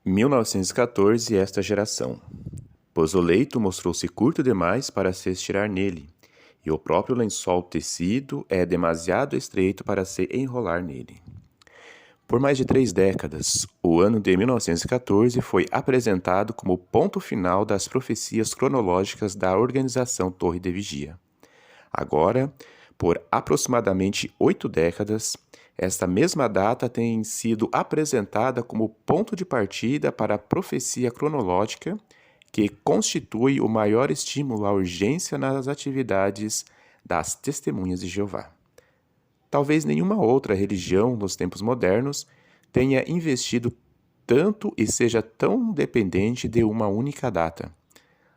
1914 Esta geração. Pois o leito mostrou-se curto demais para se estirar nele, e o próprio lençol tecido é demasiado estreito para se enrolar nele. Por mais de 3 décadas, o ano de 1914 foi apresentado como o ponto final das profecias cronológicas da Organização Torre de Vigia. Agora, por aproximadamente 8 décadas, esta mesma data tem sido apresentada como ponto de partida para a profecia cronológica que constitui o maior estímulo à urgência nas atividades das Testemunhas de Jeová. Talvez nenhuma outra religião nos tempos modernos tenha investido tanto e seja tão dependente de uma única data.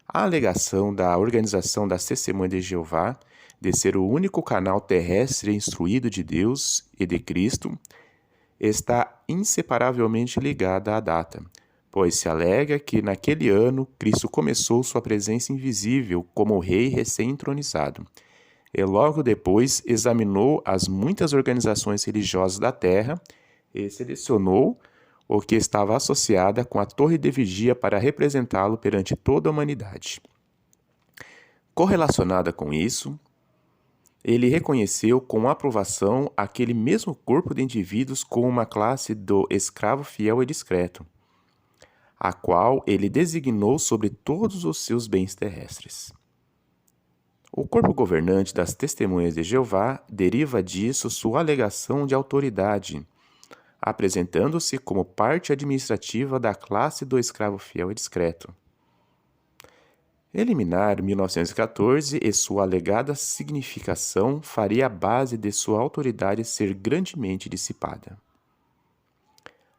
A alegação da Organização das Testemunhas de Jeová de ser o único canal terrestre instruído de Deus e de Cristo está inseparavelmente ligada à data, pois se alega que naquele ano Cristo começou sua presença invisível como rei recém-entronizado, e logo depois examinou as muitas organizações religiosas da terra e selecionou o que estava associada com a Torre de Vigia para representá-lo perante toda a humanidade. Correlacionada com isso, ele reconheceu com aprovação aquele mesmo corpo de indivíduos como uma classe do escravo fiel e discreto, a qual ele designou sobre todos os seus bens terrestres. O corpo governante das Testemunhas de Jeová deriva disso sua alegação de autoridade, apresentando-se como parte administrativa da classe do escravo fiel e discreto. Eliminar 1914 e sua alegada significação faria a base de sua autoridade ser grandemente dissipada.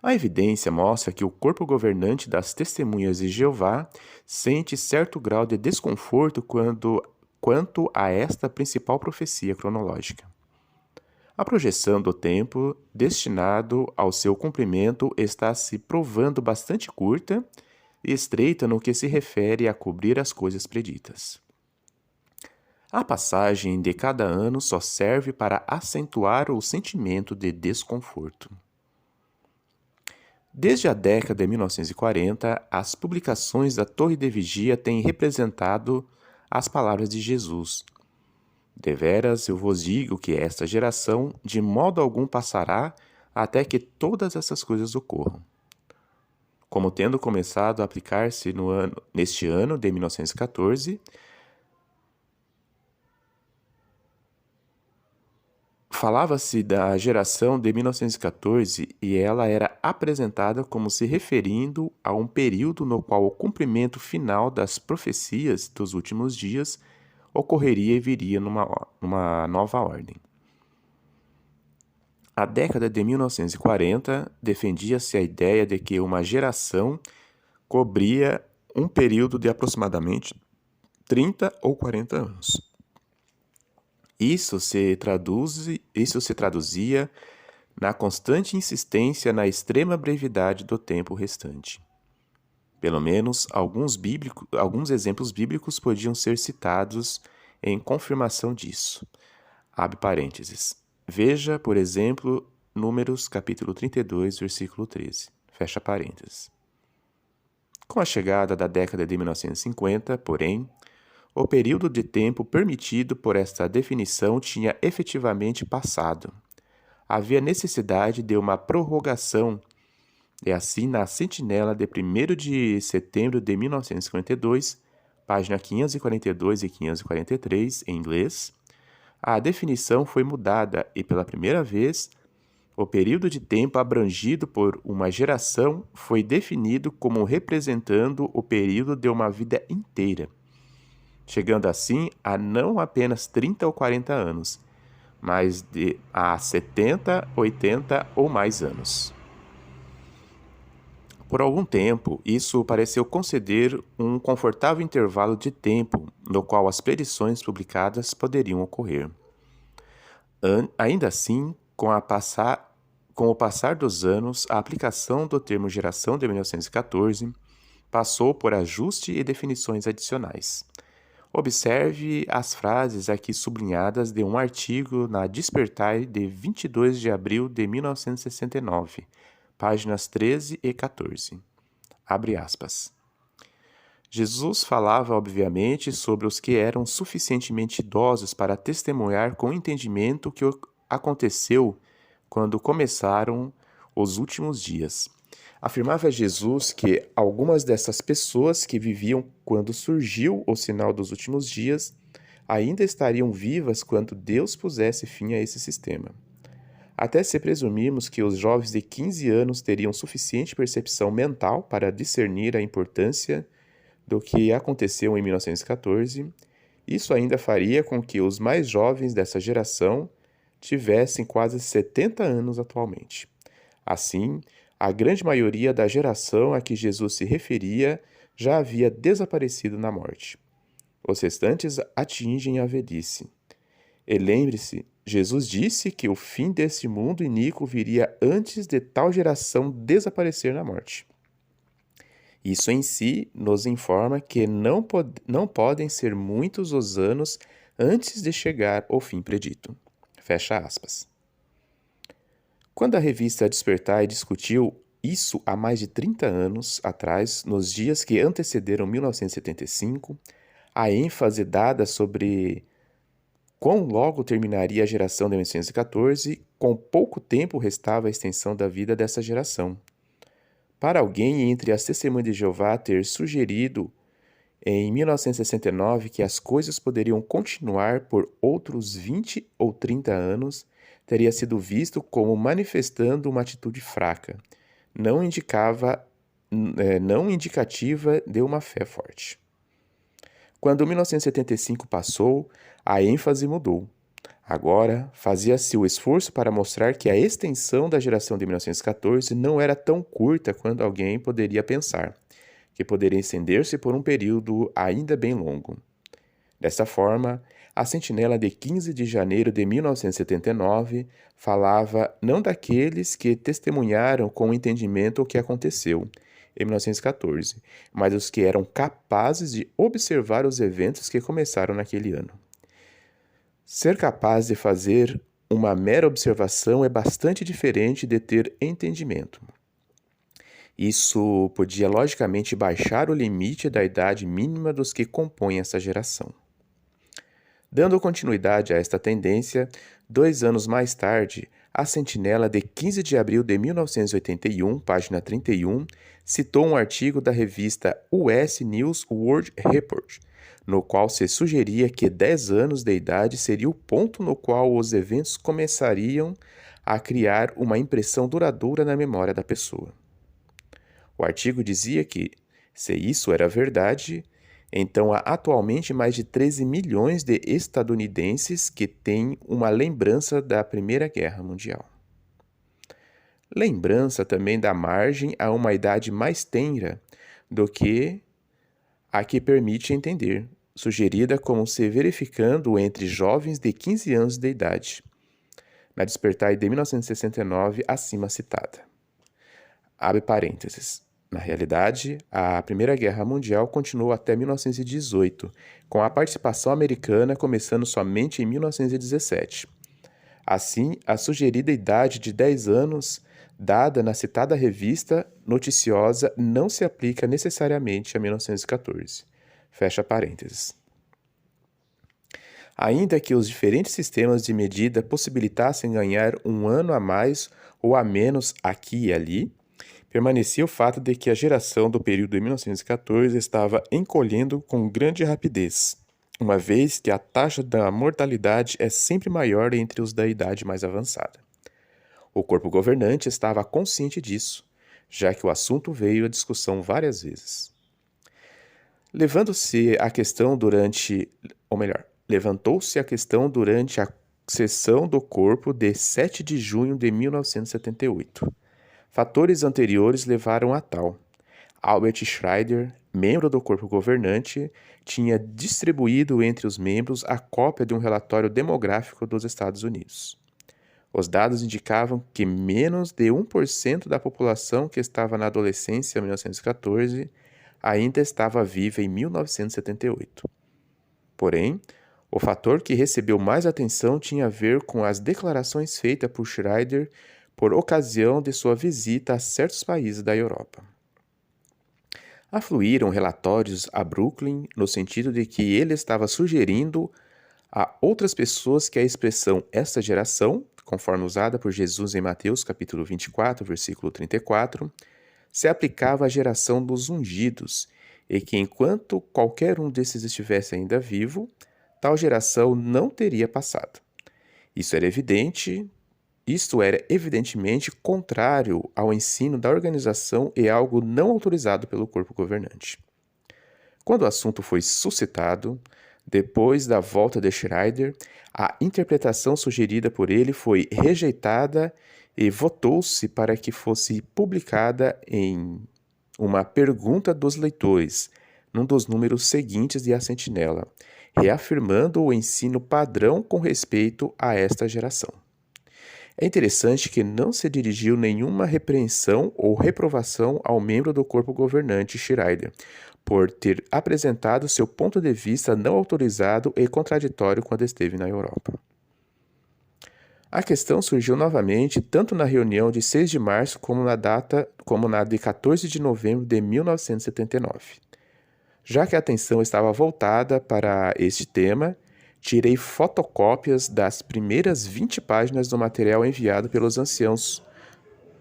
A evidência mostra que o corpo governante das Testemunhas de Jeová sente certo grau de desconforto quanto a esta principal profecia cronológica. A projeção do tempo destinado ao seu cumprimento está se provando bastante curta e estreita no que se refere a cobrir as coisas preditas. A passagem de cada ano só serve para acentuar o sentimento de desconforto. Desde a década de 1940, as publicações da Torre de Vigia têm representado as palavras de Jesus. Deveras eu vos digo que esta geração de modo algum passará até que todas essas coisas ocorram. Como tendo começado a aplicar-se neste ano de 1914, falava-se da geração de 1914 e ela era apresentada como se referindo a um período no qual o cumprimento final das profecias dos últimos dias ocorreria e viria numa nova ordem. A década de 1940 defendia-se a ideia de que uma geração cobria um período de aproximadamente 30 ou 40 anos. Isso se traduzia na constante insistência na extrema brevidade do tempo restante. Pelo menos alguns exemplos bíblicos podiam ser citados em confirmação disso. Abre parênteses. Veja, por exemplo, Números capítulo 32, versículo 13. Fecha parênteses. Com a chegada da década de 1950, porém, o período de tempo permitido por esta definição tinha efetivamente passado. Havia necessidade de uma prorrogação, e assim na Sentinela de 1º de setembro de 1952, página 542 e 543, em inglês, a definição foi mudada e, pela primeira vez, o período de tempo abrangido por uma geração foi definido como representando o período de uma vida inteira, chegando assim a não apenas 30 ou 40 anos, mas a 70, 80 ou mais anos. Por algum tempo, isso pareceu conceder um confortável intervalo de tempo no qual as predições publicadas poderiam ocorrer. Ainda assim, com o passar dos anos, a aplicação do termo geração de 1914 passou por ajuste e definições adicionais. Observe as frases aqui sublinhadas de um artigo na Despertar de 22 de abril de 1969, páginas 13 e 14. Abre aspas. Jesus falava, obviamente, sobre os que eram suficientemente idosos para testemunhar com entendimento o que aconteceu quando começaram os últimos dias. Afirmava Jesus que algumas dessas pessoas que viviam quando surgiu o sinal dos últimos dias ainda estariam vivas quando Deus pusesse fim a esse sistema. Até se presumirmos que os jovens de 15 anos teriam suficiente percepção mental para discernir a importância do que aconteceu em 1914, isso ainda faria com que os mais jovens dessa geração tivessem quase 70 anos atualmente. Assim, a grande maioria da geração a que Jesus se referia já havia desaparecido na morte. Os restantes atingem a velhice. E lembre-se, Jesus disse que o fim deste mundo iníquo viria antes de tal geração desaparecer na morte. Isso em si nos informa que não podem ser muitos os anos antes de chegar ao fim predito. Fecha aspas. Quando a revista Despertar discutiu isso há mais de 30 anos atrás, nos dias que antecederam 1975, a ênfase dada sobre quão logo terminaria a geração de 1914, com pouco tempo restava a extensão da vida dessa geração. Para alguém entre as testemunhas de Jeová ter sugerido em 1969 que as coisas poderiam continuar por outros 20 ou 30 anos, teria sido visto como manifestando uma atitude fraca, não indicativa de uma fé forte. Quando 1975 passou, a ênfase mudou. Agora, fazia-se o esforço para mostrar que a extensão da geração de 1914 não era tão curta quanto alguém poderia pensar, que poderia estender-se por um período ainda bem longo. Dessa forma, a sentinela de 15 de janeiro de 1979 falava não daqueles que testemunharam com entendimento o que aconteceu em 1914, mas dos que eram capazes de observar os eventos que começaram naquele ano. Ser capaz de fazer uma mera observação é bastante diferente de ter entendimento. Isso podia logicamente baixar o limite da idade mínima dos que compõem essa geração. Dando continuidade a esta tendência, 2 anos mais tarde, a Sentinela de 15 de abril de 1981, página 31, citou um artigo da revista US News World Report, no qual se sugeria que 10 anos de idade seria o ponto no qual os eventos começariam a criar uma impressão duradoura na memória da pessoa. O artigo dizia que, se isso era verdade, então há atualmente mais de 13 milhões de estadunidenses que têm uma lembrança da Primeira Guerra Mundial. Lembrança também dá margem a uma idade mais tenra do que a que permite entender, sugerida como se verificando entre jovens de 15 anos de idade, na Despertar de 1969, acima citada. Abre parênteses. Na realidade, a Primeira Guerra Mundial continuou até 1918, com a participação americana começando somente em 1917. Assim, a sugerida idade de 10 anos dada na citada revista noticiosa não se aplica necessariamente a 1914. Fecha parênteses. Ainda que os diferentes sistemas de medida possibilitassem ganhar um ano a mais ou a menos aqui e ali, permanecia o fato de que a geração do período de 1914 estava encolhendo com grande rapidez, uma vez que a taxa da mortalidade é sempre maior entre os da idade mais avançada. O corpo governante estava consciente disso, já que o assunto veio à discussão várias vezes. Levantou-se a questão durante a sessão do corpo de 7 de junho de 1978. Fatores anteriores levaram a tal. Albert Schreiner, membro do corpo governante, tinha distribuído entre os membros a cópia de um relatório demográfico dos Estados Unidos. Os dados indicavam que menos de 1% da população que estava na adolescência em 1914 ainda estava viva em 1978. Porém, o fator que recebeu mais atenção tinha a ver com as declarações feitas por Schreiner por ocasião de sua visita a certos países da Europa. Afluíram relatórios a Brooklyn no sentido de que ele estava sugerindo a outras pessoas que a expressão esta geração, conforme usada por Jesus em Mateus capítulo 24, versículo 34, se aplicava à geração dos ungidos, e que enquanto qualquer um desses estivesse ainda vivo, tal geração não teria passado. Isto era evidentemente contrário ao ensino da organização e algo não autorizado pelo corpo governante. Quando o assunto foi suscitado, depois da volta de Schreider, a interpretação sugerida por ele foi rejeitada e votou-se para que fosse publicada em uma pergunta dos leitores, num dos números seguintes de A Sentinela, reafirmando o ensino padrão com respeito a esta geração. É interessante que não se dirigiu nenhuma repreensão ou reprovação ao membro do corpo governante Schreider, por ter apresentado seu ponto de vista não autorizado e contraditório quando esteve na Europa. A questão surgiu novamente tanto na reunião de 6 de março como na de 14 de novembro de 1979. Já que a atenção estava voltada para este tema, tirei fotocópias das primeiras 20 páginas do material enviado pelos anciãos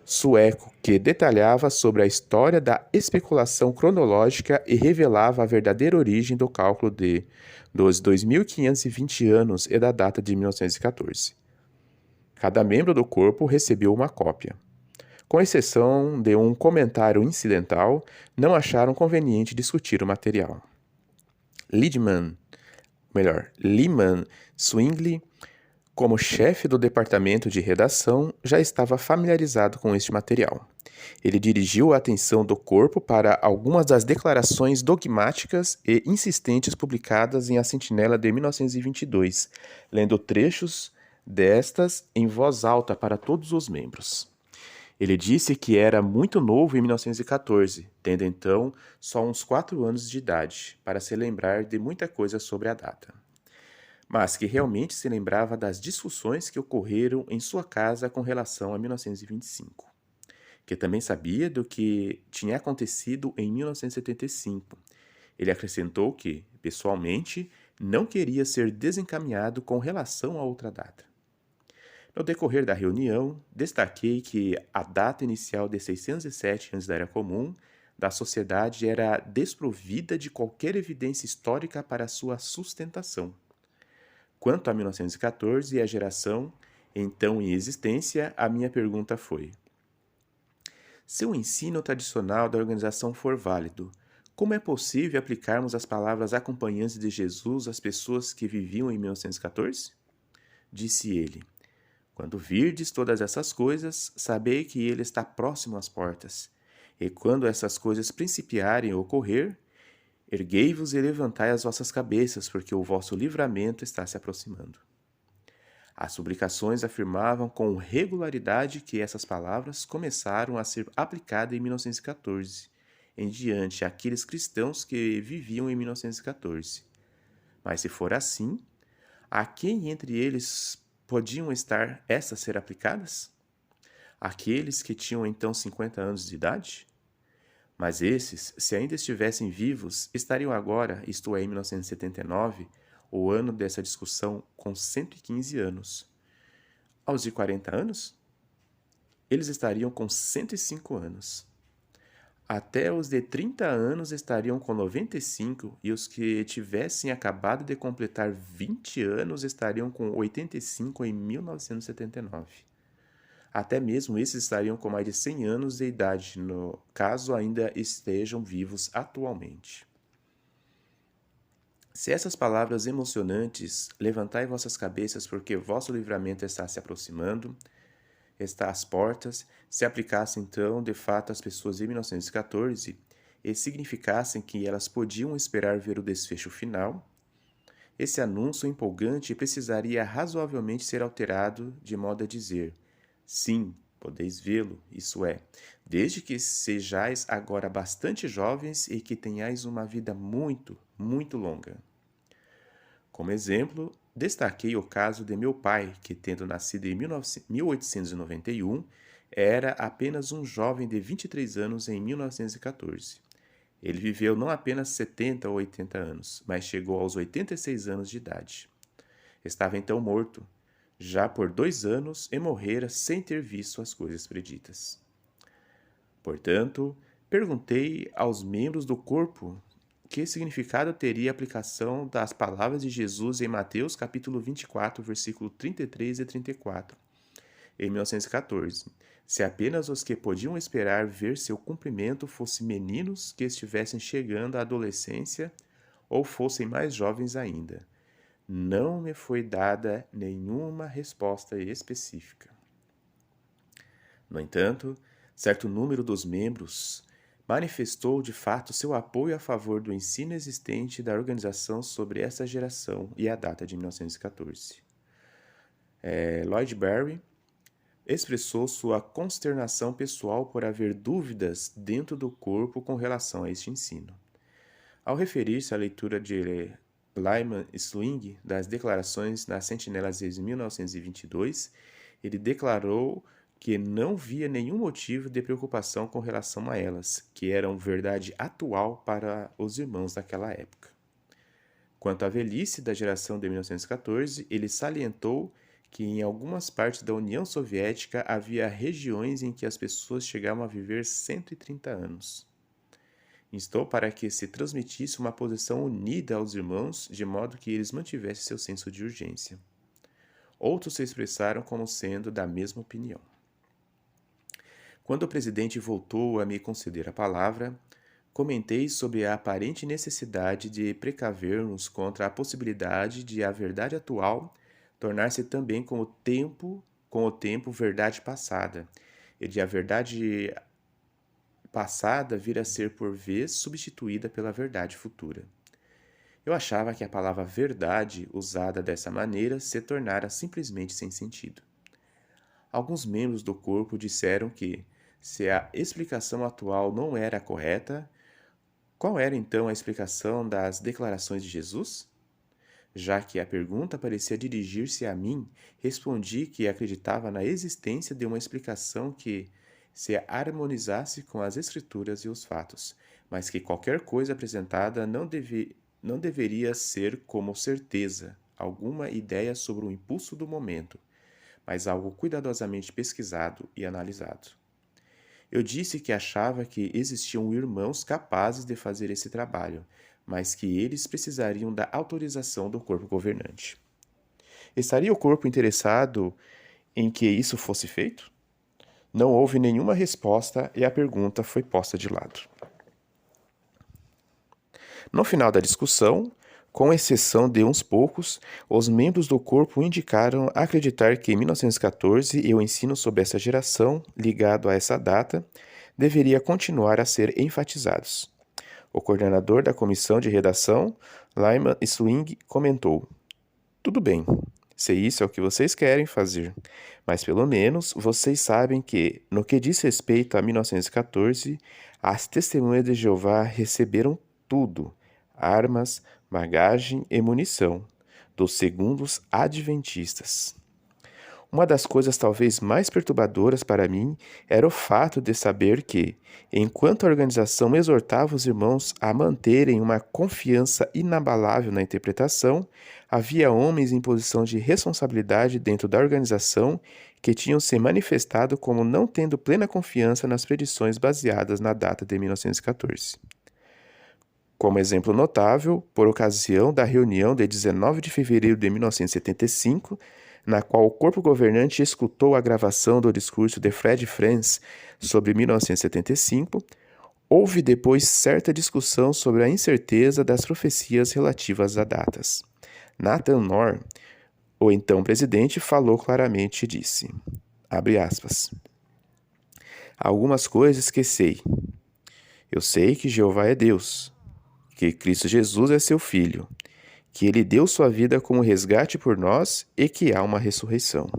sueco, que detalhava sobre a história da especulação cronológica e revelava a verdadeira origem do cálculo dos 2.520 anos e da data de 1914. Cada membro do corpo recebeu uma cópia. Com exceção de um comentário incidental, não acharam conveniente discutir o material. Lehman Swingley, como chefe do departamento de redação, já estava familiarizado com este material. Ele dirigiu a atenção do corpo para algumas das declarações dogmáticas e insistentes publicadas em A Sentinela de 1922, lendo trechos destas em voz alta para todos os membros. Ele disse que era muito novo em 1914, tendo então só uns 4 anos de idade, para se lembrar de muita coisa sobre a data, mas que realmente se lembrava das discussões que ocorreram em sua casa com relação a 1925, que também sabia do que tinha acontecido em 1975. Ele acrescentou que, pessoalmente, não queria ser desencaminhado com relação a outra data. No decorrer da reunião, destaquei que a data inicial de 607 antes da Era Comum da sociedade era desprovida de qualquer evidência histórica para sua sustentação. Quanto a 1914 e a geração então em existência, a minha pergunta foi: se o ensino tradicional da organização for válido, como é possível aplicarmos as palavras acompanhantes de Jesus às pessoas que viviam em 1914? Disse ele: quando virdes todas essas coisas, sabei que ele está próximo às portas. E quando essas coisas principiarem a ocorrer, erguei-vos e levantai as vossas cabeças, porque o vosso livramento está se aproximando. As publicações afirmavam com regularidade que essas palavras começaram a ser aplicadas em 1914, em diante àqueles cristãos que viviam em 1914. Mas se for assim, a quem entre eles podiam estar essas ser aplicadas? Aqueles que tinham então 50 anos de idade? Mas esses, se ainda estivessem vivos, estariam agora, isto é, em 1979, o ano dessa discussão, com 115 anos. Aos de 40 anos? Eles estariam com 105 anos. Até os de 30 anos estariam com 95 e os que tivessem acabado de completar 20 anos estariam com 85 em 1979. Até mesmo esses estariam com mais de 100 anos de idade, no caso ainda estejam vivos atualmente. Se essas palavras emocionantes, levantai vossas cabeças porque vosso livramento está se aproximando, está às portas, se aplicassem então de fato às pessoas em 1914 e significassem que elas podiam esperar ver o desfecho final, esse anúncio empolgante precisaria razoavelmente ser alterado de modo a dizer: sim, podeis vê-lo, isso é, desde que sejais agora bastante jovens e que tenhais uma vida muito, muito longa. Como exemplo, destaquei o caso de meu pai, que, tendo nascido em 1891, era apenas um jovem de 23 anos em 1914. Ele viveu não apenas 70 ou 80 anos, mas chegou aos 86 anos de idade. Estava então morto, já por 2 anos, e morrera sem ter visto as coisas preditas. Portanto, perguntei aos membros do corpo que significado teria a aplicação das palavras de Jesus em Mateus capítulo 24, versículo 33 e 34, em 1914, se apenas os que podiam esperar ver seu cumprimento fossem meninos que estivessem chegando à adolescência ou fossem mais jovens ainda. Não me foi dada nenhuma resposta específica. No entanto, certo número dos membros manifestou de fato seu apoio a favor do ensino existente da organização sobre essa geração e a data de 1914. Lloyd Barry expressou sua consternação pessoal por haver dúvidas dentro do corpo com relação a este ensino. Ao referir-se à leitura de Lyman Swing das declarações na Sentinela de 1922, ele declarou que não via nenhum motivo de preocupação com relação a elas, que eram verdade atual para os irmãos daquela época. Quanto à velhice da geração de 1914, ele salientou que em algumas partes da União Soviética havia regiões em que as pessoas chegavam a viver 130 anos. Instou para que se transmitisse uma posição unida aos irmãos, de modo que eles mantivessem seu senso de urgência. Outros se expressaram como sendo da mesma opinião. Quando o presidente voltou a me conceder a palavra, comentei sobre a aparente necessidade de precaver-nos contra a possibilidade de a verdade atual tornar-se também com o tempo verdade passada, e de a verdade passada vir a ser por vez substituída pela verdade futura. Eu achava que a palavra verdade, usada dessa maneira, se tornara simplesmente sem sentido. Alguns membros do corpo disseram que, se a explicação atual não era correta, qual era então a explicação das declarações de Jesus? Já que a pergunta parecia dirigir-se a mim, respondi que acreditava na existência de uma explicação que se harmonizasse com as Escrituras e os fatos, mas que qualquer coisa apresentada não deveria ser como certeza, alguma ideia sobre o impulso do momento, mas algo cuidadosamente pesquisado e analisado. Eu disse que achava que existiam irmãos capazes de fazer esse trabalho, mas que eles precisariam da autorização do corpo governante. Estaria o corpo interessado em que isso fosse feito? Não houve nenhuma resposta e a pergunta foi posta de lado. No final da discussão, com exceção de uns poucos, os membros do corpo indicaram acreditar que em 1914 e o ensino sobre essa geração, ligado a essa data, deveria continuar a ser enfatizados. O coordenador da comissão de redação, Lyman Swing, comentou: "Tudo bem, se isso é o que vocês querem fazer, mas pelo menos vocês sabem que, no que diz respeito a 1914, as testemunhas de Jeová receberam tudo, armas, bagagem e munição, dos segundos adventistas." Uma das coisas talvez mais perturbadoras para mim era o fato de saber que, enquanto a organização exortava os irmãos a manterem uma confiança inabalável na interpretação, havia homens em posição de responsabilidade dentro da organização que tinham se manifestado como não tendo plena confiança nas predições baseadas na data de 1914. Como exemplo notável, por ocasião da reunião de 19 de fevereiro de 1975, na qual o corpo governante escutou a gravação do discurso de Fred Franz sobre 1975, houve depois certa discussão sobre a incerteza das profecias relativas a datas. Nathan Knorr, o então presidente, falou claramente e disse, abre aspas, "Há algumas coisas que sei. Eu sei que Jeová é Deus, que Cristo Jesus é seu Filho, que ele deu sua vida como resgate por nós e que há uma ressurreição.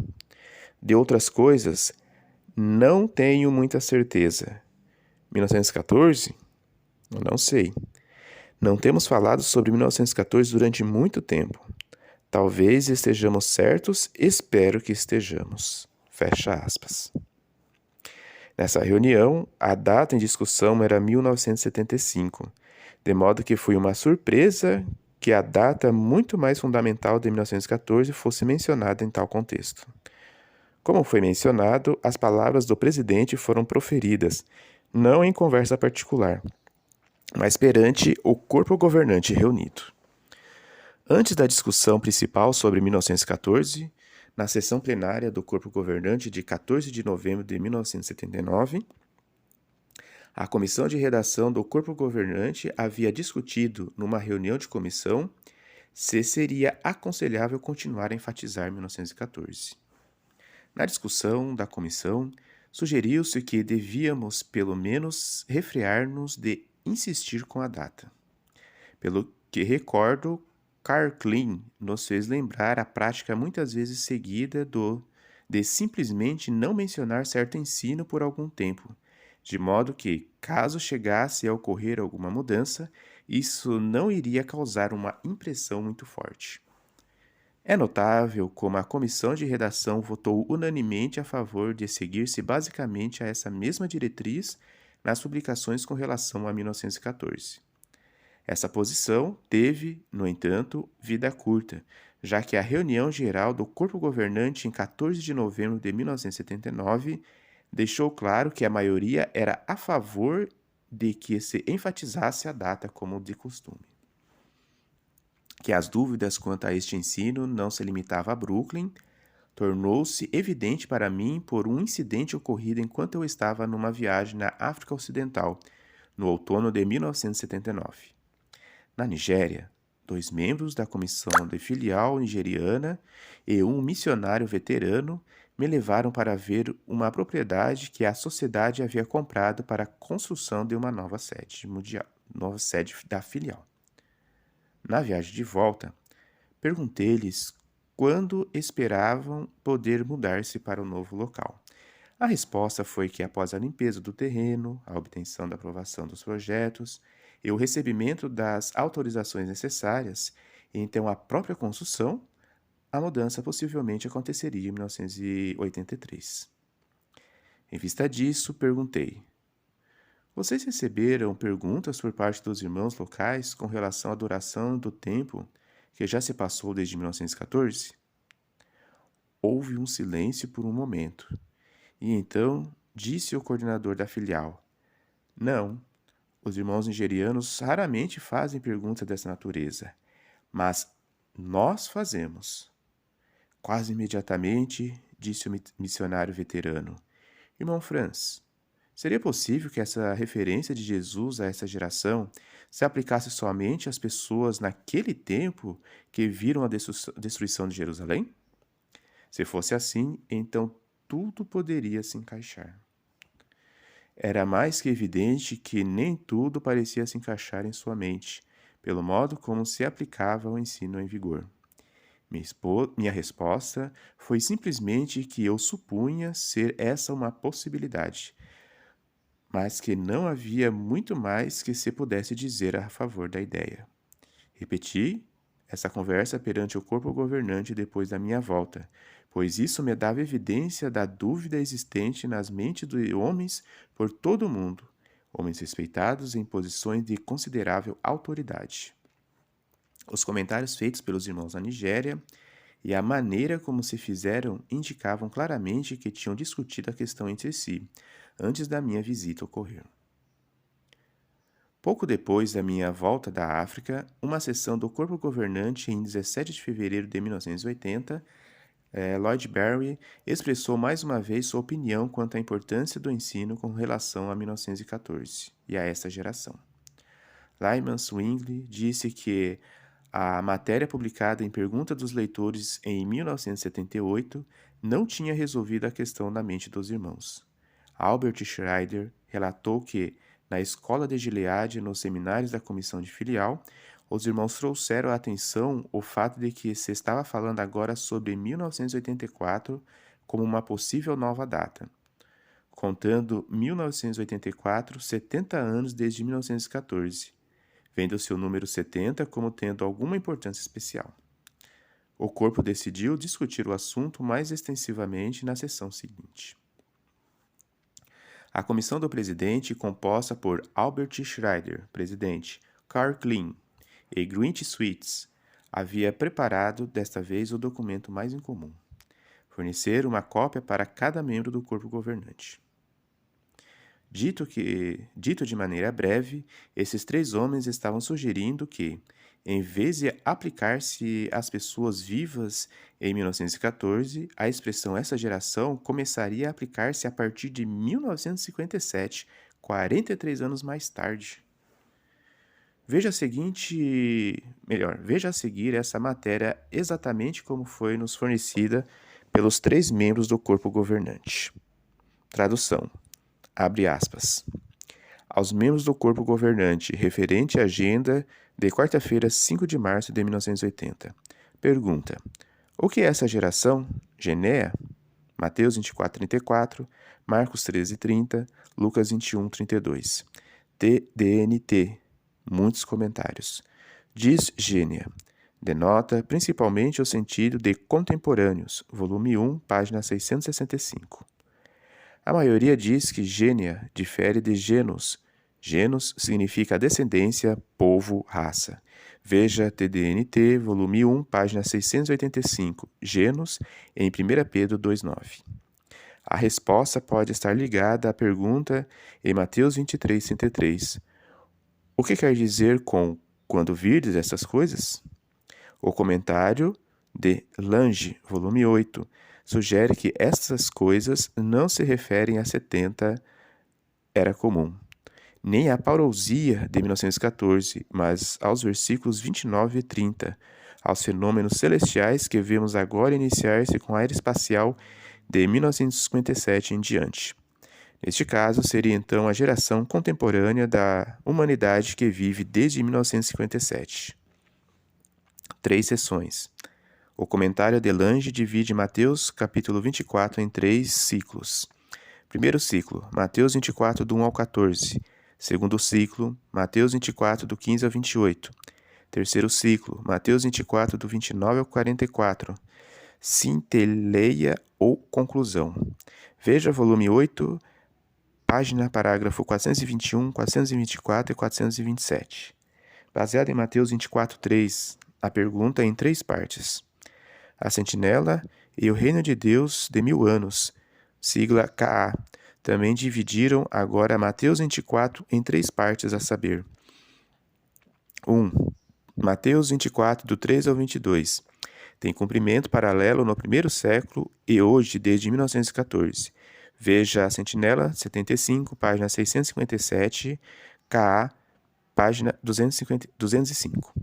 De outras coisas, não tenho muita certeza. 1914? Não sei. Não temos falado sobre 1914 durante muito tempo. Talvez estejamos certos, espero que estejamos." Fecha aspas. Nessa reunião, a data em discussão era 1975, de modo que foi uma surpresa que a data muito mais fundamental de 1914 fosse mencionada em tal contexto. Como foi mencionado, as palavras do presidente foram proferidas, não em conversa particular, mas perante o corpo governante reunido. Antes da discussão principal sobre 1914, na sessão plenária do corpo governante de 14 de novembro de 1979, a comissão de redação do corpo governante havia discutido, numa reunião de comissão, se seria aconselhável continuar a enfatizar 1914. Na discussão da comissão, sugeriu-se que devíamos, pelo menos, refrear-nos de insistir com a data. Pelo que recordo, Karl Klein nos fez lembrar a prática muitas vezes seguida de simplesmente não mencionar certo ensino por algum tempo, de modo que, caso chegasse a ocorrer alguma mudança, isso não iria causar uma impressão muito forte. É notável como a comissão de redação votou unanimemente a favor de seguir-se basicamente a essa mesma diretriz nas publicações com relação a 1914. Essa posição teve, no entanto, vida curta, já que a reunião geral do corpo governante em 14 de novembro de 1979 deixou claro que a maioria era a favor de que se enfatizasse a data como de costume. Que as dúvidas quanto a este ensino não se limitava a Brooklyn, tornou-se evidente para mim por um incidente ocorrido enquanto eu estava numa viagem na África Ocidental, no outono de 1979. Na Nigéria, 2 membros da comissão de filial nigeriana e um missionário veterano me levaram para ver uma propriedade que a sociedade havia comprado para a construção de uma nova sede da filial. Na viagem de volta, perguntei-lhes quando esperavam poder mudar-se para o novo local. A resposta foi que após a limpeza do terreno, a obtenção da aprovação dos projetos e o recebimento das autorizações necessárias, e então a própria construção, a mudança possivelmente aconteceria em 1983. Em vista disso, perguntei: vocês receberam perguntas por parte dos irmãos locais com relação à duração do tempo que já se passou desde 1914? Houve um silêncio por um momento, e então disse o coordenador da filial: não, os irmãos nigerianos raramente fazem perguntas dessa natureza, mas nós fazemos. Quase imediatamente, disse o missionário veterano: irmão Franz, seria possível que essa referência de Jesus a essa geração se aplicasse somente às pessoas naquele tempo que viram a destruição de Jerusalém? Se fosse assim, então tudo poderia se encaixar. Era mais que evidente que nem tudo parecia se encaixar em sua mente, pelo modo como se aplicava o ensino em vigor. Minha resposta foi simplesmente que eu supunha ser essa uma possibilidade, mas que não havia muito mais que se pudesse dizer a favor da ideia. Repeti essa conversa perante o corpo governante depois da minha volta, pois isso me dava evidência da dúvida existente nas mentes de homens por todo o mundo, homens respeitados em posições de considerável autoridade. Os comentários feitos pelos irmãos na Nigéria e a maneira como se fizeram indicavam claramente que tinham discutido a questão entre si, antes da minha visita ocorrer. Pouco depois da minha volta da África, uma sessão do corpo governante em 17 de fevereiro de 1980, Lloyd Barry expressou mais uma vez sua opinião quanto à importância do ensino com relação a 1914 e a esta geração. Lyman Swingley disse que a matéria publicada em Pergunta dos Leitores em 1978 não tinha resolvido a questão na mente dos irmãos. Albert Schreider relatou que, na escola de Gilead e nos seminários da comissão de filial, os irmãos trouxeram à atenção o fato de que se estava falando agora sobre 1984 como uma possível nova data, contando 1984, 70 anos desde 1914, vendo-se o número 70 como tendo alguma importância especial. O corpo decidiu discutir o assunto mais extensivamente na sessão seguinte. A comissão do presidente, composta por Albert Schreiner, presidente, Karl Klein e Grint Sweets, havia preparado, desta vez, o documento mais incomum: fornecer uma cópia para cada membro do corpo governante. Dito de maneira breve, esses 3 homens estavam sugerindo que, em vez de aplicar-se às pessoas vivas em 1914, a expressão essa geração começaria a aplicar-se a partir de 1957, 43 anos mais tarde. Veja a seguir essa matéria exatamente como foi nos fornecida pelos 3 membros do corpo governante. Tradução. Abre aspas. Aos membros do corpo governante, referente à agenda de quarta-feira, 5 de março de 1980. Pergunta. O que é essa geração? Genea? Mateus 24:34, Marcos 13:30, Lucas 21:32. TDNT. Muitos comentários. Diz Gênia. Denota principalmente o sentido de contemporâneos, volume 1, página 665. A maioria diz que gênia difere de genus. Genus significa descendência, povo, raça. Veja TDNT, volume 1, página 685. Genus, em 1 Pedro 2,9. A resposta pode estar ligada à pergunta em Mateus 23:33. O que quer dizer com quando virdes essas coisas? O comentário de Lange, volume 8, sugere que essas coisas não se referem a 70, era comum, nem à parousia de 1914, mas aos versículos 29 e 30, aos fenômenos celestiais que vemos agora iniciar-se com a era espacial de 1957 em diante. Neste caso, seria então a geração contemporânea da humanidade que vive desde 1957. 3 seções. O comentário de Lange divide Mateus capítulo 24 em 3 ciclos. Primeiro ciclo, Mateus 24, do 1 ao 14. Segundo ciclo, Mateus 24, do 15 ao 28. Terceiro ciclo, Mateus 24, do 29 ao 44. Centelleia ou conclusão. Veja volume 8, página, parágrafo 421, 424 e 427. Baseado em Mateus 24, 3, a pergunta em 3 partes. A sentinela e o reino de Deus de 1000 anos, sigla KA, também dividiram agora Mateus 24 em 3 partes, a saber. 1. Mateus 24, do 13 ao 22. Tem cumprimento paralelo no primeiro século e hoje, desde 1914. Veja a Sentinela 75, página 657, KA, página 205.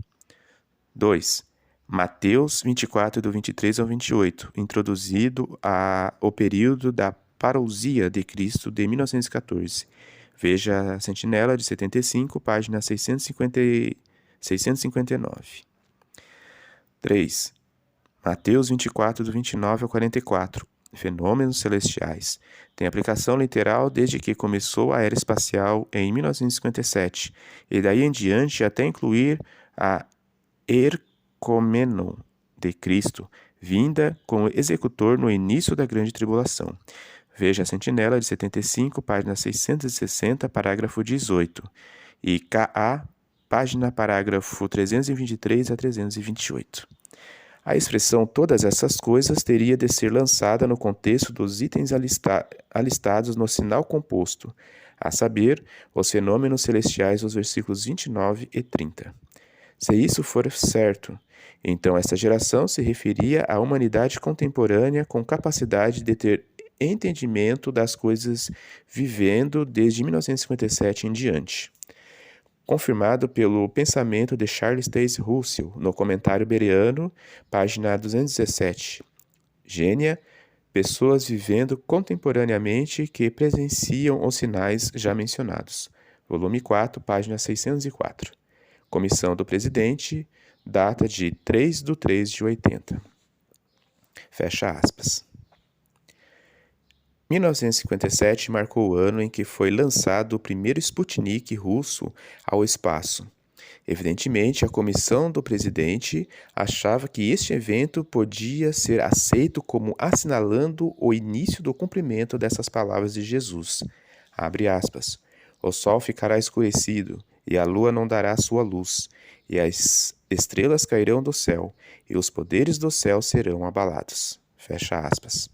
2. Mateus 24, do 23 ao 28, introduzido ao período da parousia de Cristo de 1914. Veja a Sentinela de 75, página 659. 3. Mateus 24, do 29 ao 44, fenômenos celestiais. Tem aplicação literal desde que começou a era espacial em 1957, e daí em diante até incluir a Ercomenon de Cristo, vinda como executor no início da Grande Tribulação. Veja a Sentinela de 75, página 660, parágrafo 18, e KA, página, parágrafo 323 a 328. A expressão todas essas coisas teria de ser lançada no contexto dos itens alistados no sinal composto, a saber, os fenômenos celestiais dos versículos 29 e 30. Se isso for certo, então esta geração se referia à humanidade contemporânea com capacidade de ter entendimento das coisas vivendo desde 1957 em diante. Confirmado pelo pensamento de Charles Taze Russell, no comentário bereano, página 217. Gênia, pessoas vivendo contemporaneamente que presenciam os sinais já mencionados. Volume 4, página 604. Comissão do Presidente, data de 3/3/80. Fecha aspas. 1957 marcou o ano em que foi lançado o primeiro Sputnik russo ao espaço. Evidentemente, a comissão do presidente achava que este evento podia ser aceito como assinalando o início do cumprimento dessas palavras de Jesus. Abre aspas. O sol ficará escurecido, e a lua não dará sua luz, e as estrelas cairão do céu, e os poderes do céu serão abalados. Fecha aspas.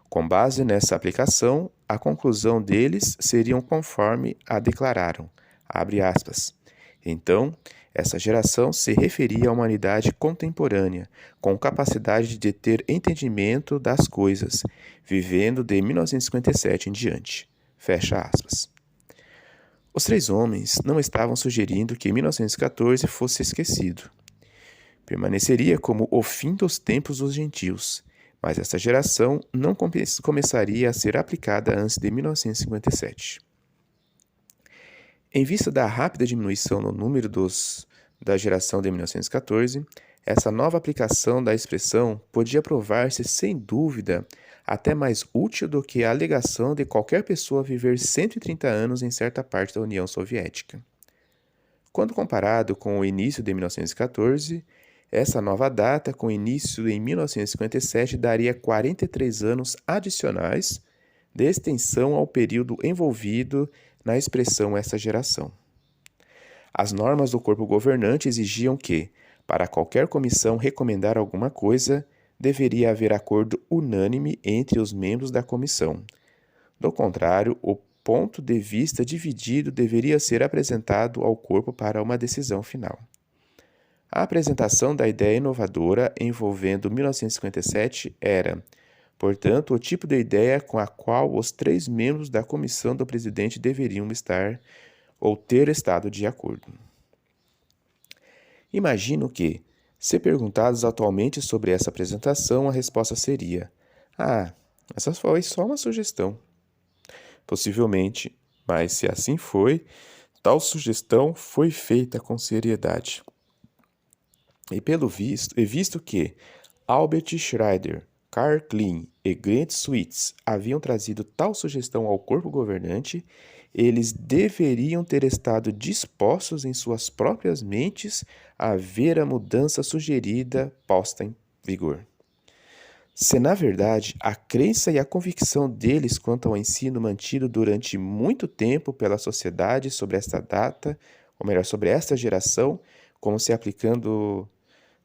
Com base nessa aplicação, a conclusão deles seria conforme a declararam. Abre aspas. Então, essa geração se referia à humanidade contemporânea, com capacidade de ter entendimento das coisas, vivendo de 1957 em diante. Fecha aspas. Os três homens não estavam sugerindo que 1914 fosse esquecido. Permaneceria como o fim dos tempos dos gentios, mas essa geração não começaria a ser aplicada antes de 1957. Em vista da rápida diminuição no número da geração de 1914, essa nova aplicação da expressão podia provar-se, sem dúvida, até mais útil do que a alegação de qualquer pessoa viver 130 anos em certa parte da União Soviética. Quando comparado com o início de 1914, essa nova data, com início em 1957, daria 43 anos adicionais de extensão ao período envolvido na expressão essa geração. As normas do corpo governante exigiam que, para qualquer comissão recomendar alguma coisa, deveria haver acordo unânime entre os membros da comissão. Do contrário, o ponto de vista dividido deveria ser apresentado ao corpo para uma decisão final. A apresentação da ideia inovadora envolvendo 1957 era, portanto, o tipo de ideia com a qual os três membros da comissão do presidente deveriam estar ou ter estado de acordo. Imagino que, se perguntados atualmente sobre essa apresentação, a resposta seria: essa foi só uma sugestão. Possivelmente, mas se assim foi, tal sugestão foi feita com seriedade. E visto que Albert Schreiner, Karl Klein e Grant Sweets haviam trazido tal sugestão ao corpo governante, eles deveriam ter estado dispostos em suas próprias mentes a ver a mudança sugerida posta em vigor. Se, na verdade, a crença e a convicção deles quanto ao ensino mantido durante muito tempo pela sociedade sobre esta data, ou melhor, sobre esta geração, como se aplicando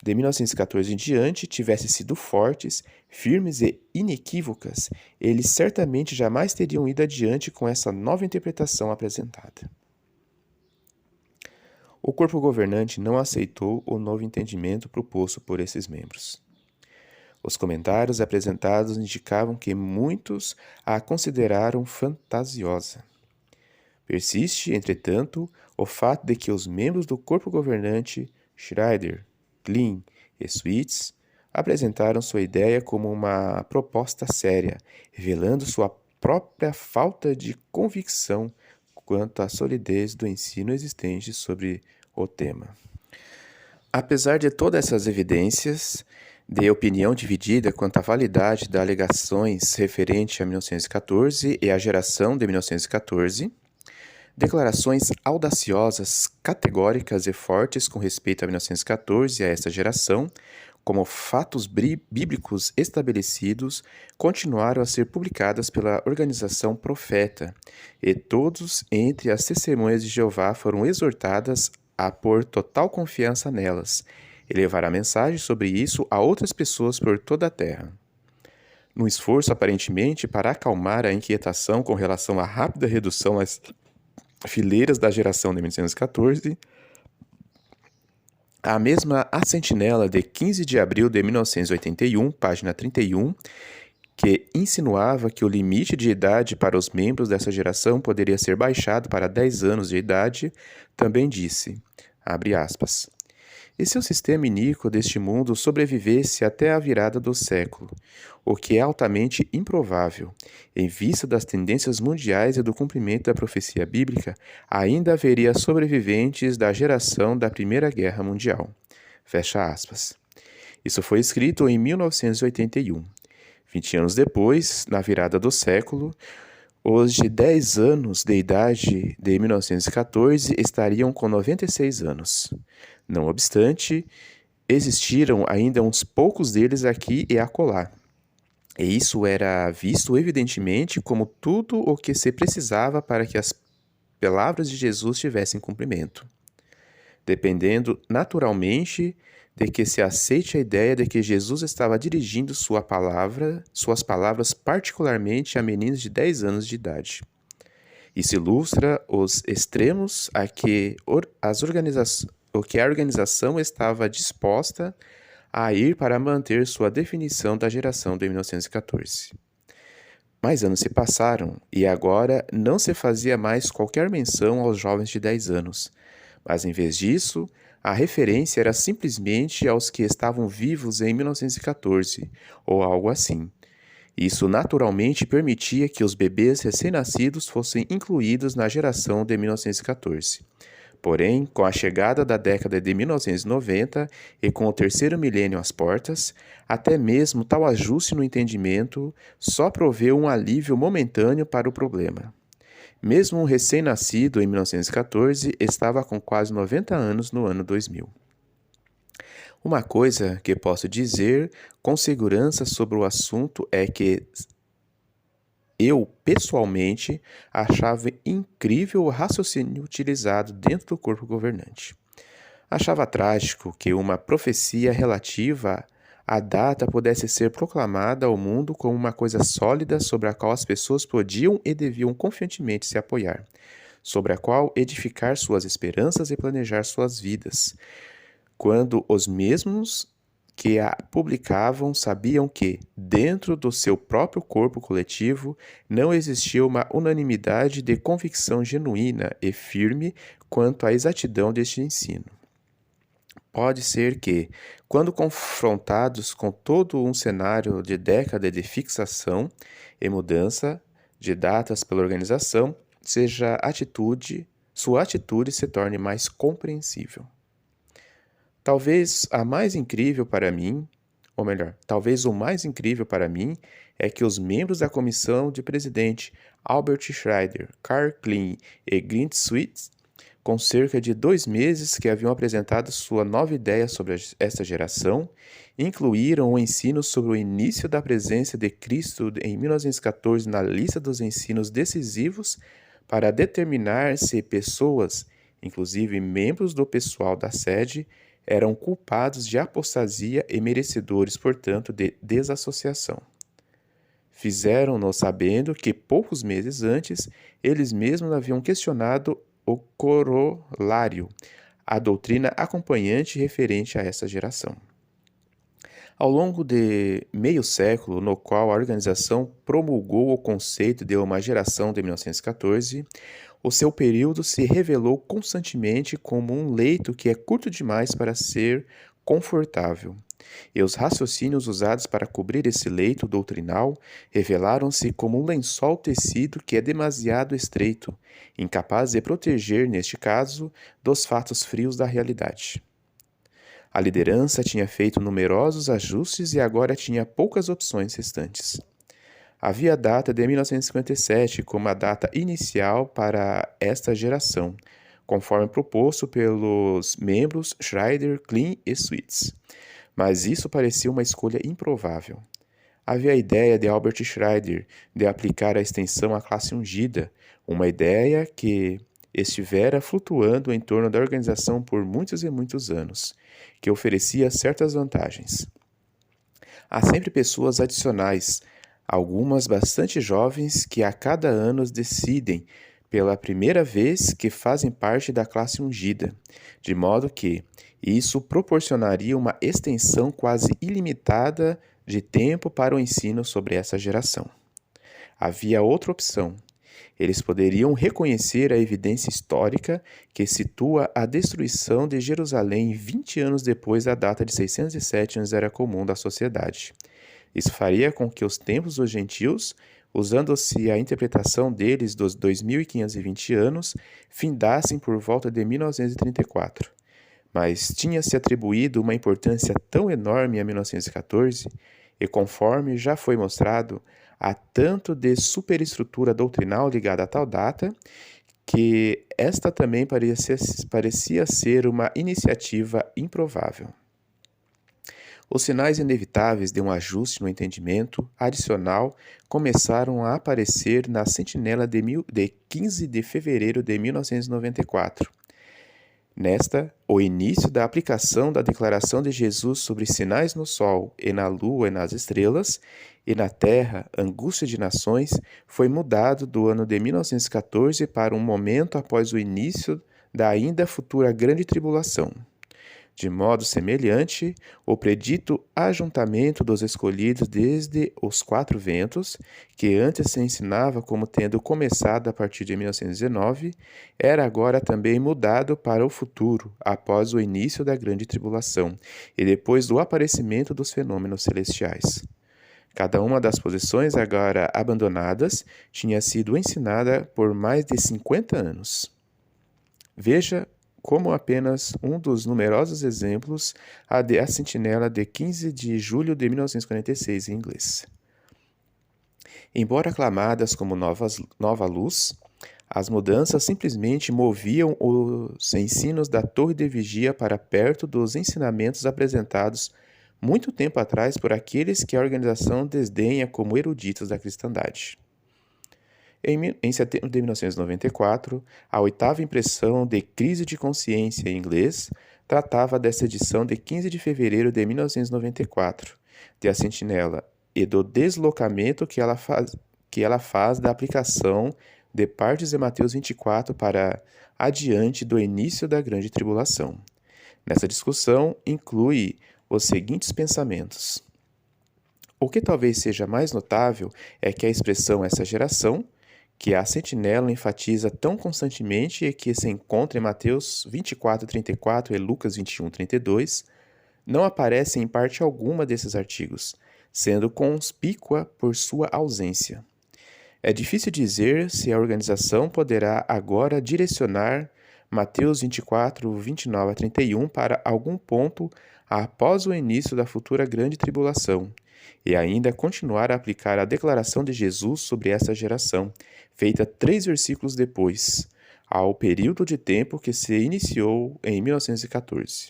de 1914 em diante, tivessem sido fortes, firmes e inequívocas, eles certamente jamais teriam ido adiante com essa nova interpretação apresentada. O corpo governante não aceitou o novo entendimento proposto por esses membros. Os comentários apresentados indicavam que muitos a consideraram fantasiosa. Persiste, entretanto, o fato de que os membros do corpo governante, Schreider, Klein e Sweets, apresentaram sua ideia como uma proposta séria, revelando sua própria falta de convicção quanto à solidez do ensino existente sobre o tema. Apesar de todas essas evidências de opinião dividida quanto à validade das alegações referente a 1914 e à geração de 1914, declarações audaciosas, categóricas e fortes com respeito a 1914 e a esta geração, como fatos bíblicos estabelecidos, continuaram a ser publicadas pela organização Profeta, e todos entre as testemunhas de Jeová foram exortadas a pôr total confiança nelas e levar a mensagem sobre isso a outras pessoas por toda a terra. Num esforço aparentemente para acalmar a inquietação com relação à rápida redução nas fileiras da geração de 1914, a mesma A Sentinela de 15 de abril de 1981, página 31, que insinuava que o limite de idade para os membros dessa geração poderia ser baixado para 10 anos de idade, também disse, abre aspas, e se o sistema iníquo deste mundo sobrevivesse até a virada do século, o que é altamente improvável, em vista das tendências mundiais e do cumprimento da profecia bíblica, ainda haveria sobreviventes da geração da Primeira Guerra Mundial. Fecha aspas. Isso foi escrito em 1981. 20 anos depois, na virada do século, os de 10 anos de idade de 1914 estariam com 96 anos. Não obstante, existiram ainda uns poucos deles aqui e acolá. E isso era visto evidentemente como tudo o que se precisava para que as palavras de Jesus tivessem cumprimento, dependendo naturalmente de que se aceite a ideia de que Jesus estava dirigindo suas palavras particularmente a meninos de 10 anos de idade. Isso ilustra os extremos a que a organização estava disposta a ir para manter sua definição da geração de 1914. Mais anos se passaram e agora não se fazia mais qualquer menção aos jovens de 10 anos, mas em vez disso, a referência era simplesmente aos que estavam vivos em 1914, ou algo assim. Isso naturalmente permitia que os bebês recém-nascidos fossem incluídos na geração de 1914. Porém, com a chegada da década de 1990 e com o terceiro milênio às portas, até mesmo tal ajuste no entendimento só proveu um alívio momentâneo para o problema. Mesmo um recém-nascido em 1914 estava com quase 90 anos no ano 2000. Uma coisa que posso dizer com segurança sobre o assunto é que eu, pessoalmente, achava incrível o raciocínio utilizado dentro do corpo governante. Achava trágico que uma profecia relativa à data pudesse ser proclamada ao mundo como uma coisa sólida sobre a qual as pessoas podiam e deviam confiantemente se apoiar, sobre a qual edificar suas esperanças e planejar suas vidas, quando os mesmos que a publicavam sabiam que, dentro do seu próprio corpo coletivo, não existia uma unanimidade de convicção genuína e firme quanto à exatidão deste ensino. Pode ser que, quando confrontados com todo um cenário de década de fixação e mudança de datas pela organização, sua atitude se torne mais compreensível. Talvez o mais incrível para mim é que os membros da comissão de presidente Albert Schreiner, Karl Klein e Grant Sweet, com cerca de 2 meses que haviam apresentado sua nova ideia sobre esta geração, incluíram o ensino sobre o início da presença de Cristo em 1914 na lista dos ensinos decisivos para determinar se pessoas, inclusive membros do pessoal da sede, eram culpados de apostasia e merecedores, portanto, de desassociação. Fizeram-no sabendo que, poucos meses antes, eles mesmos haviam questionado o corolário, a doutrina acompanhante referente a essa geração. Ao longo de meio século, no qual a organização promulgou o conceito de uma geração de 1914, o seu período se revelou constantemente como um leito que é curto demais para ser confortável. E os raciocínios usados para cobrir esse leito doutrinal revelaram-se como um lençol tecido que é demasiado estreito, incapaz de proteger, neste caso, dos fatos frios da realidade. A liderança tinha feito numerosos ajustes e agora tinha poucas opções restantes. Havia a data de 1957 como a data inicial para esta geração, conforme proposto pelos membros Schreider, Klein e Sweets. Mas isso parecia uma escolha improvável. Havia a ideia de Albert Schreider de aplicar a extensão à classe ungida, uma ideia que estivera flutuando em torno da organização por muitos e muitos anos, que oferecia certas vantagens. Há sempre pessoas adicionais, algumas bastante jovens, que a cada ano decidem pela primeira vez que fazem parte da classe ungida, de modo que isso proporcionaria uma extensão quase ilimitada de tempo para o ensino sobre essa geração. Havia outra opção. Eles poderiam reconhecer a evidência histórica que situa a destruição de Jerusalém 20 anos depois da data de 607 anos era comum da sociedade. Isso faria com que os templos dos gentios, usando-se a interpretação deles dos 2520 anos, findassem por volta de 1934. Mas tinha-se atribuído uma importância tão enorme a 1914, e conforme já foi mostrado, há tanto de superestrutura doutrinal ligada a tal data, que esta também parecia ser uma iniciativa improvável. Os sinais inevitáveis de um ajuste no entendimento adicional começaram a aparecer na sentinela de 15 de fevereiro de 1994. Nesta, o início da aplicação da declaração de Jesus sobre sinais no Sol e na Lua e nas estrelas, e na Terra, angústia de nações, foi mudado do ano de 1914 para um momento após o início da ainda futura Grande Tribulação. De modo semelhante, o predito ajuntamento dos escolhidos desde os quatro ventos, que antes se ensinava como tendo começado a partir de 1919, era agora também mudado para o futuro, após o início da Grande Tribulação e depois do aparecimento dos fenômenos celestiais. Cada uma das posições agora abandonadas tinha sido ensinada por mais de 50 anos. Veja como apenas um dos numerosos exemplos a sentinela de 15 de julho de 1946 em inglês. Embora aclamadas como nova luz, as mudanças simplesmente moviam os ensinos da torre de vigia para perto dos ensinamentos apresentados muito tempo atrás por aqueles que a organização desdenha como eruditos da cristandade. Em setembro de 1994, a oitava impressão de Crise de Consciência em inglês tratava dessa edição de 15 de fevereiro de 1994, de A Sentinela, e do deslocamento que ela faz da aplicação de partes de Mateus 24 para adiante do início da Grande Tribulação. Nessa discussão, inclui os seguintes pensamentos. O que talvez seja mais notável é que a expressão essa geração, que a sentinela enfatiza tão constantemente e que se encontra em Mateus 24:34 e Lucas 21:32, não aparece em parte alguma desses artigos, sendo conspícua por sua ausência. É difícil dizer se a organização poderá agora direcionar Mateus 24:29-31 para algum ponto após o início da futura grande tribulação, e ainda continuar a aplicar a declaração de Jesus sobre essa geração, feita 3 versículos depois, ao período de tempo que se iniciou em 1914.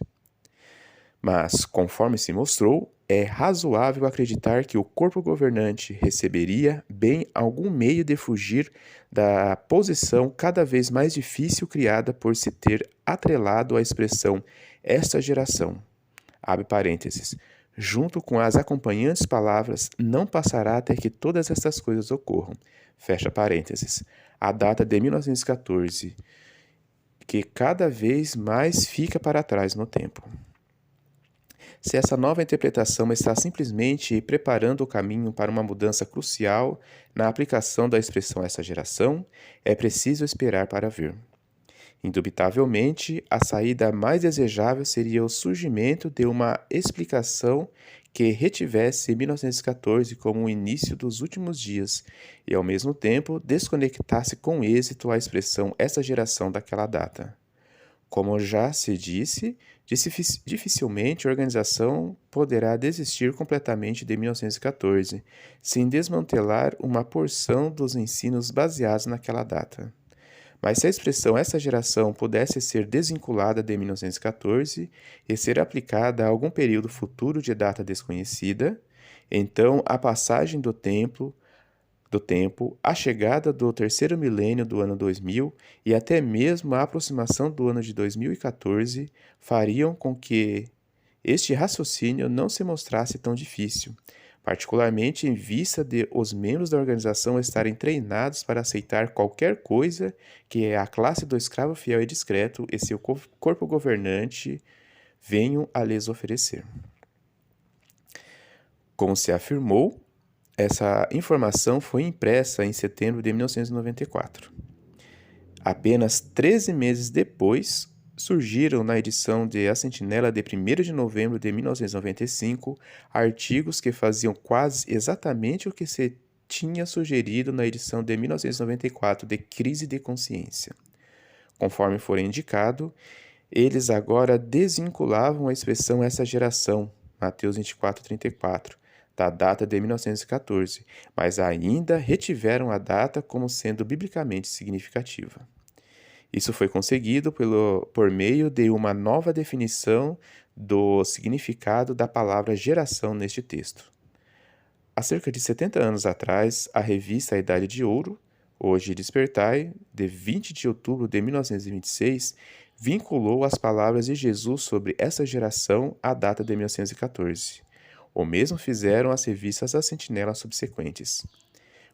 Mas, conforme se mostrou, é razoável acreditar que o corpo governante receberia bem algum meio de fugir da posição cada vez mais difícil criada por se ter atrelado à expressão esta geração, abre parênteses, junto com as acompanhantes palavras, não passará até que todas estas coisas ocorram, fecha parênteses, a data de 1914, que cada vez mais fica para trás no tempo. Se essa nova interpretação está simplesmente preparando o caminho para uma mudança crucial na aplicação da expressão essa geração, é preciso esperar para ver. Indubitavelmente, a saída mais desejável seria o surgimento de uma explicação que retivesse 1914 como o início dos últimos dias e, ao mesmo tempo, desconectasse com êxito a expressão essa geração daquela data. Como já se disse, dificilmente a organização poderá desistir completamente de 1914, sem desmantelar uma porção dos ensinos baseados naquela data. Mas se a expressão essa geração pudesse ser desvinculada de 1914 e ser aplicada a algum período futuro de data desconhecida, então a passagem do tempo, a chegada do terceiro milênio do ano 2000 e até mesmo a aproximação do ano de 2014 fariam com que este raciocínio não se mostrasse tão difícil, particularmente em vista de os membros da organização estarem treinados para aceitar qualquer coisa que a classe do escravo fiel e discreto e seu corpo governante venham a lhes oferecer. Como se afirmou, essa informação foi impressa em setembro de 1994. Apenas 13 meses depois, surgiram na edição de A Sentinela de 1º de novembro de 1995 artigos que faziam quase exatamente o que se tinha sugerido na edição de 1994 de Crise de Consciência. Conforme for indicado, eles agora desvinculavam a expressão essa geração, Mateus 24:34, da data de 1914, mas ainda retiveram a data como sendo biblicamente significativa. Isso foi conseguido por meio de uma nova definição do significado da palavra geração neste texto. Há cerca de 70 anos atrás, a revista A Idade de Ouro, hoje Despertai, de 20 de outubro de 1926, vinculou as palavras de Jesus sobre essa geração à data de 1914. O mesmo fizeram as revistas A Sentinela subsequentes.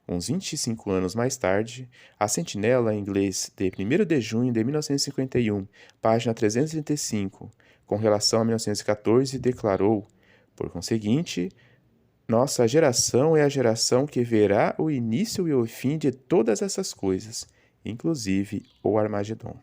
Uns 25 anos mais tarde, a Sentinela, em inglês, de 1º de junho de 1951, página 335, com relação a 1914, declarou, por conseguinte, nossa geração é a geração que verá o início e o fim de todas essas coisas, inclusive o Armagedon.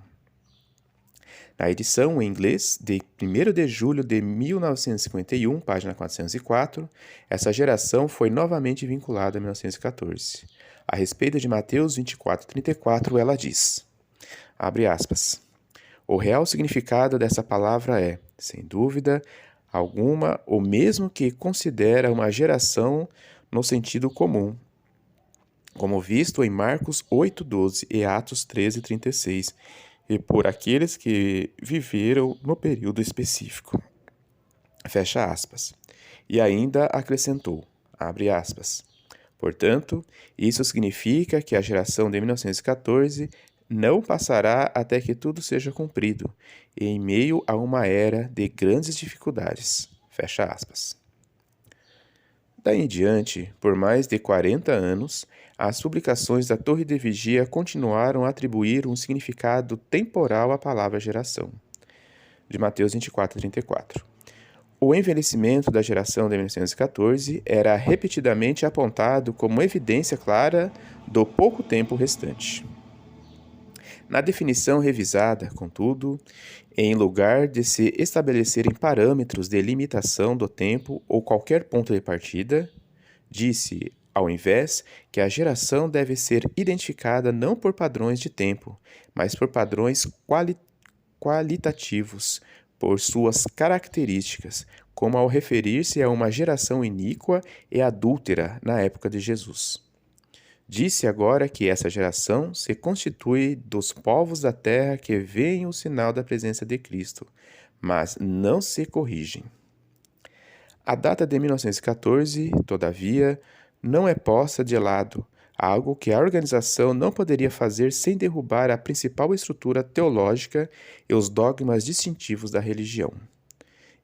Na edição em inglês de 1º de julho de 1951, página 404, essa geração foi novamente vinculada a 1914. A respeito de Mateus 24:34, ela diz, abre aspas, o real significado dessa palavra é, sem dúvida alguma, o mesmo que considera uma geração no sentido comum, como visto em Marcos 8:12 e Atos 13:36, e por aqueles que viveram no período específico. Fecha aspas. E ainda acrescentou, abre aspas. Portanto, isso significa que a geração de 1914 não passará até que tudo seja cumprido, em meio a uma era de grandes dificuldades. Fecha aspas. Daí em diante, por mais de 40 anos, as publicações da Torre de Vigia continuaram a atribuir um significado temporal à palavra geração. De Mateus 24:34. O envelhecimento da geração de 1914 era repetidamente apontado como evidência clara do pouco tempo restante. Na definição revisada, contudo, em lugar de se estabelecerem parâmetros de limitação do tempo ou qualquer ponto de partida, disse, ao invés, que a geração deve ser identificada não por padrões de tempo, mas por padrões qualitativos, por suas características, como ao referir-se a uma geração iníqua e adúltera na época de Jesus. Disse agora que essa geração se constitui dos povos da terra que veem o sinal da presença de Cristo, mas não se corrigem. A data de 1914, todavia, não é posta de lado, algo que a organização não poderia fazer sem derrubar a principal estrutura teológica e os dogmas distintivos da religião.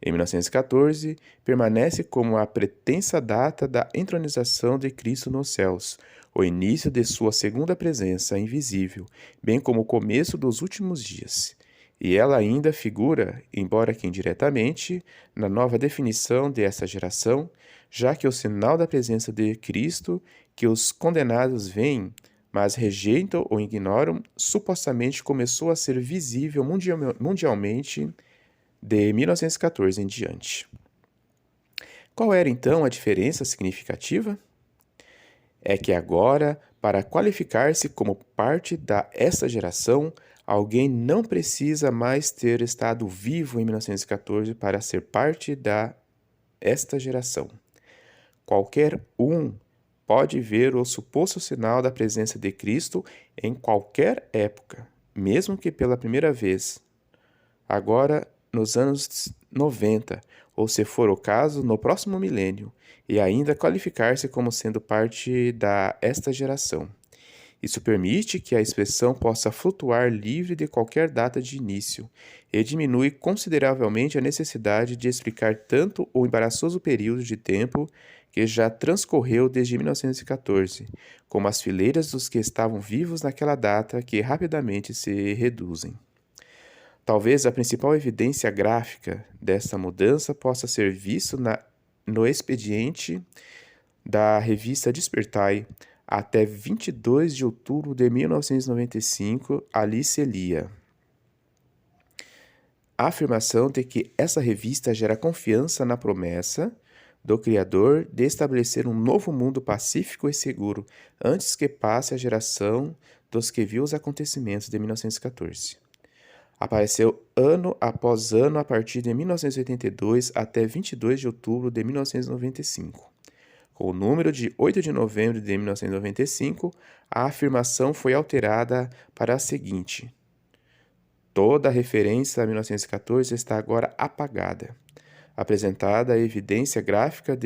Em 1914, permanece como a pretensa data da entronização de Cristo nos céus, o início de sua segunda presença invisível, bem como o começo dos últimos dias. E ela ainda figura, embora que indiretamente, na nova definição dessa geração, já que o sinal da presença de Cristo, que os condenados veem, mas rejeitam ou ignoram, supostamente começou a ser visível mundialmente de 1914 em diante. Qual era então a diferença significativa? É que agora, para qualificar-se como parte dessa geração, alguém não precisa mais ter estado vivo em 1914 para ser parte desta geração. Qualquer um pode ver o suposto sinal da presença de Cristo em qualquer época, mesmo que pela primeira vez. Agora, nos anos 90, ou se for o caso, no próximo milênio, e ainda qualificar-se como sendo parte desta geração. Isso permite que a expressão possa flutuar livre de qualquer data de início e diminui consideravelmente a necessidade de explicar tanto o embaraçoso período de tempo que já transcorreu desde 1914, como as fileiras dos que estavam vivos naquela data que rapidamente se reduzem. Talvez a principal evidência gráfica dessa mudança possa ser visto no expediente da revista Despertai, até 22 de outubro de 1995, ali se lia a afirmação de que essa revista gera confiança na promessa do Criador de estabelecer um novo mundo pacífico e seguro antes que passe a geração dos que viu os acontecimentos de 1914. Apareceu ano após ano a partir de 1982 até 22 de outubro de 1995. Com o número de 8 de novembro de 1995, a afirmação foi alterada para a seguinte: Toda a referência a 1914 está agora apagada. Apresentada a evidência gráfica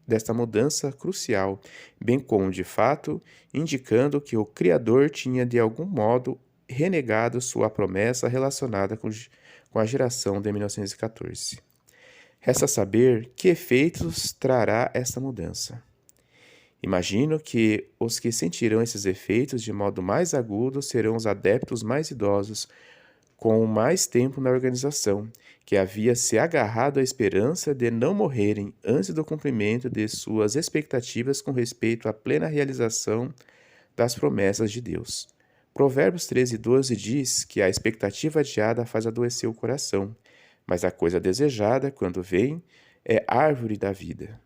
desta mudança crucial, bem como, de fato, indicando que o Criador tinha, de algum modo, renegado sua promessa relacionada com a geração de 1914. Resta saber que efeitos trará esta mudança. Imagino que os que sentirão esses efeitos de modo mais agudo serão os adeptos mais idosos, com mais tempo na organização, que havia se agarrado à esperança de não morrerem antes do cumprimento de suas expectativas com respeito à plena realização das promessas de Deus. Provérbios 13:12 diz que a expectativa adiada faz adoecer o coração, mas a coisa desejada, quando vem, é árvore da vida.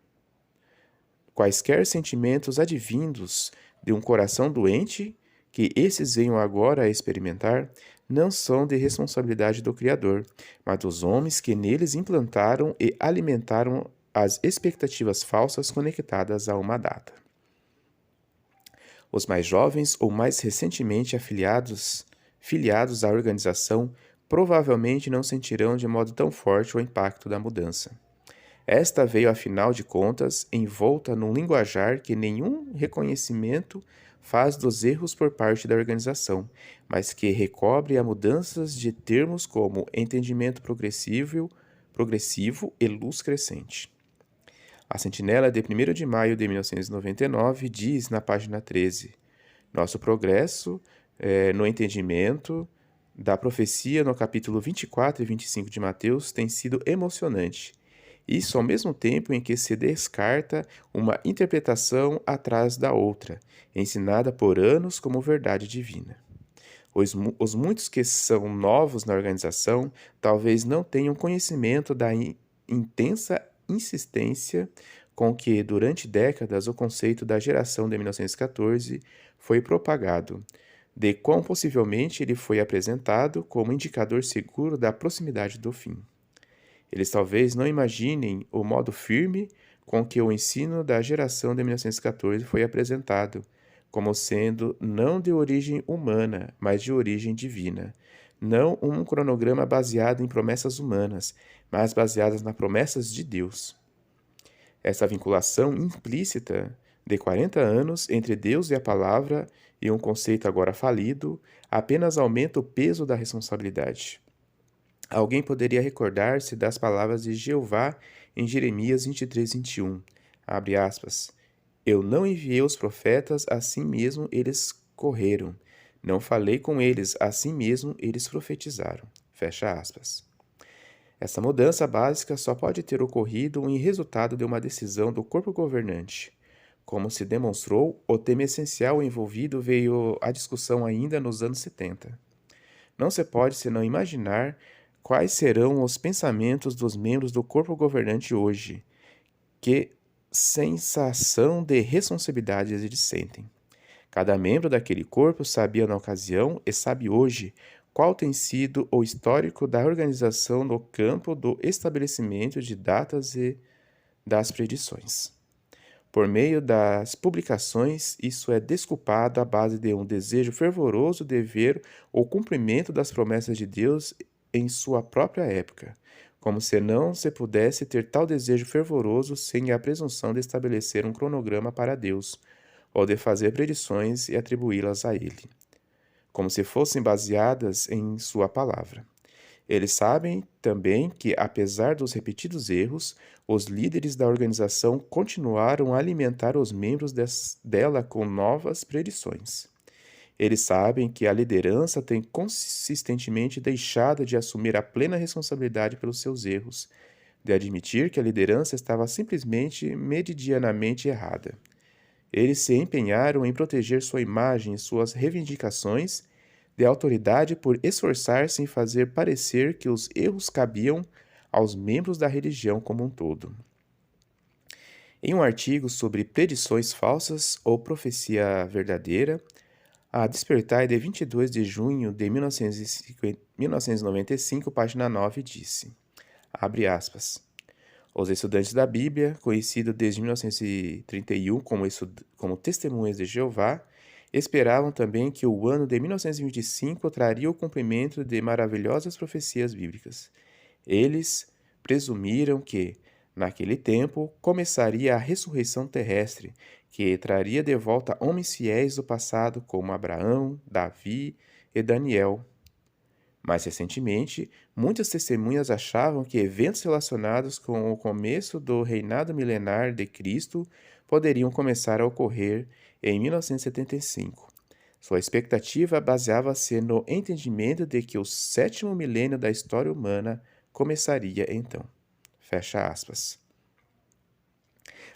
Quaisquer sentimentos advindos de um coração doente, que esses venham agora a experimentar, não são de responsabilidade do Criador, mas dos homens que neles implantaram e alimentaram as expectativas falsas conectadas a uma data. Os mais jovens ou mais recentemente filiados à organização provavelmente não sentirão de modo tão forte o impacto da mudança. Esta veio, afinal de contas, envolta num linguajar que nenhum reconhecimento faz dos erros por parte da organização, mas que recobre a mudanças de termos como entendimento progressivo e luz crescente. A Sentinela de 1º de maio de 1999 diz na página 13: nosso progresso no entendimento da profecia no capítulo 24 e 25 de Mateus tem sido emocionante. Isso ao mesmo tempo em que se descarta uma interpretação atrás da outra, ensinada por anos como verdade divina. Os muitos que são novos na organização talvez não tenham conhecimento da intensa insistência com que, durante décadas, o conceito da geração de 1914 foi propagado, de quão possivelmente ele foi apresentado como indicador seguro da proximidade do fim. Eles talvez não imaginem o modo firme com que o ensino da geração de 1914 foi apresentado, como sendo não de origem humana, mas de origem divina. Não um cronograma baseado em promessas humanas, mas baseadas nas promessas de Deus. Essa vinculação implícita de 40 anos entre Deus e a palavra e um conceito agora falido apenas aumenta o peso da responsabilidade. Alguém poderia recordar-se das palavras de Jeová em Jeremias 23:21, abre aspas, eu não enviei os profetas, assim mesmo eles correram. Não falei com eles, assim mesmo eles profetizaram. Fecha aspas. Essa mudança básica só pode ter ocorrido em resultado de uma decisão do corpo governante. Como se demonstrou, o tema essencial envolvido veio à discussão ainda nos anos 70. Não se pode senão imaginar quais serão os pensamentos dos membros do corpo governante hoje, que sensação de responsabilidade eles sentem. Cada membro daquele corpo sabia na ocasião e sabe hoje qual tem sido o histórico da organização no campo do estabelecimento de datas e das predições. Por meio das publicações, isso é desculpado à base de um desejo fervoroso de ver o cumprimento das promessas de Deus em sua própria época, como se não se pudesse ter tal desejo fervoroso sem a presunção de estabelecer um cronograma para Deus, ou de fazer predições e atribuí-las a Ele, como se fossem baseadas em sua palavra. Eles sabem também que, apesar dos repetidos erros, os líderes da organização continuaram a alimentar os membros dela com novas predições. Eles sabem que a liderança tem consistentemente deixado de assumir a plena responsabilidade pelos seus erros, de admitir que a liderança estava simplesmente meridianamente errada. Eles se empenharam em proteger sua imagem e suas reivindicações de autoridade por esforçar-se em fazer parecer que os erros cabiam aos membros da religião como um todo. Em um artigo sobre predições falsas ou profecia verdadeira, a Despertar de 22 de junho de 1995, página 9, disse, abre aspas, os estudantes da Bíblia, conhecidos desde 1931 como testemunhas de Jeová, Esperavam também que o ano de 1925 traria o cumprimento de maravilhosas profecias bíblicas. Eles presumiram que, naquele tempo, começaria a ressurreição terrestre, que traria de volta homens fiéis do passado como Abraão, Davi e Daniel. Mais recentemente, muitas testemunhas achavam que eventos relacionados com o começo do reinado milenar de Cristo poderiam começar a ocorrer em 1975. Sua expectativa baseava-se no entendimento de que o sétimo milênio da história humana começaria então. Fecha aspas.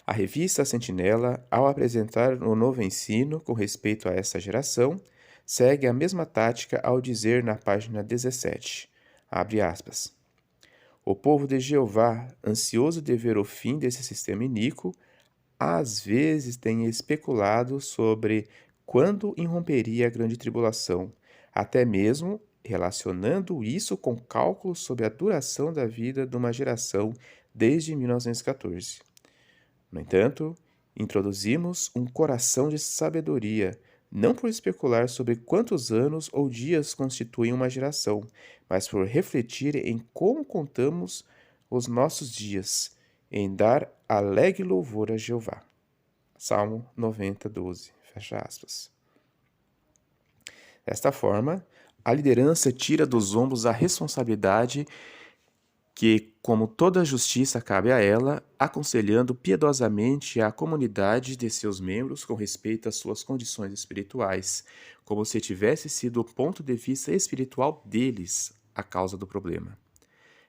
A revista Sentinela, ao apresentar o novo ensino com respeito a essa geração, segue a mesma tática ao dizer na página 17, abre aspas, o povo de Jeová, ansioso de ver o fim desse sistema iníquo, às vezes tem especulado sobre quando irromperia a grande tribulação, até mesmo relacionando isso com cálculos sobre a duração da vida de uma geração desde 1914. No entanto, introduzimos um coração de sabedoria, não por especular sobre quantos anos ou dias constituem uma geração, mas por refletir em como contamos os nossos dias, em dar alegre louvor a Jeová. Salmo 90, 12. Fecha aspas. Desta forma, a liderança tira dos ombros a responsabilidade que, como toda justiça cabe a ela, aconselhando piedosamente a comunidade de seus membros com respeito às suas condições espirituais, como se tivesse sido o ponto de vista espiritual deles a causa do problema.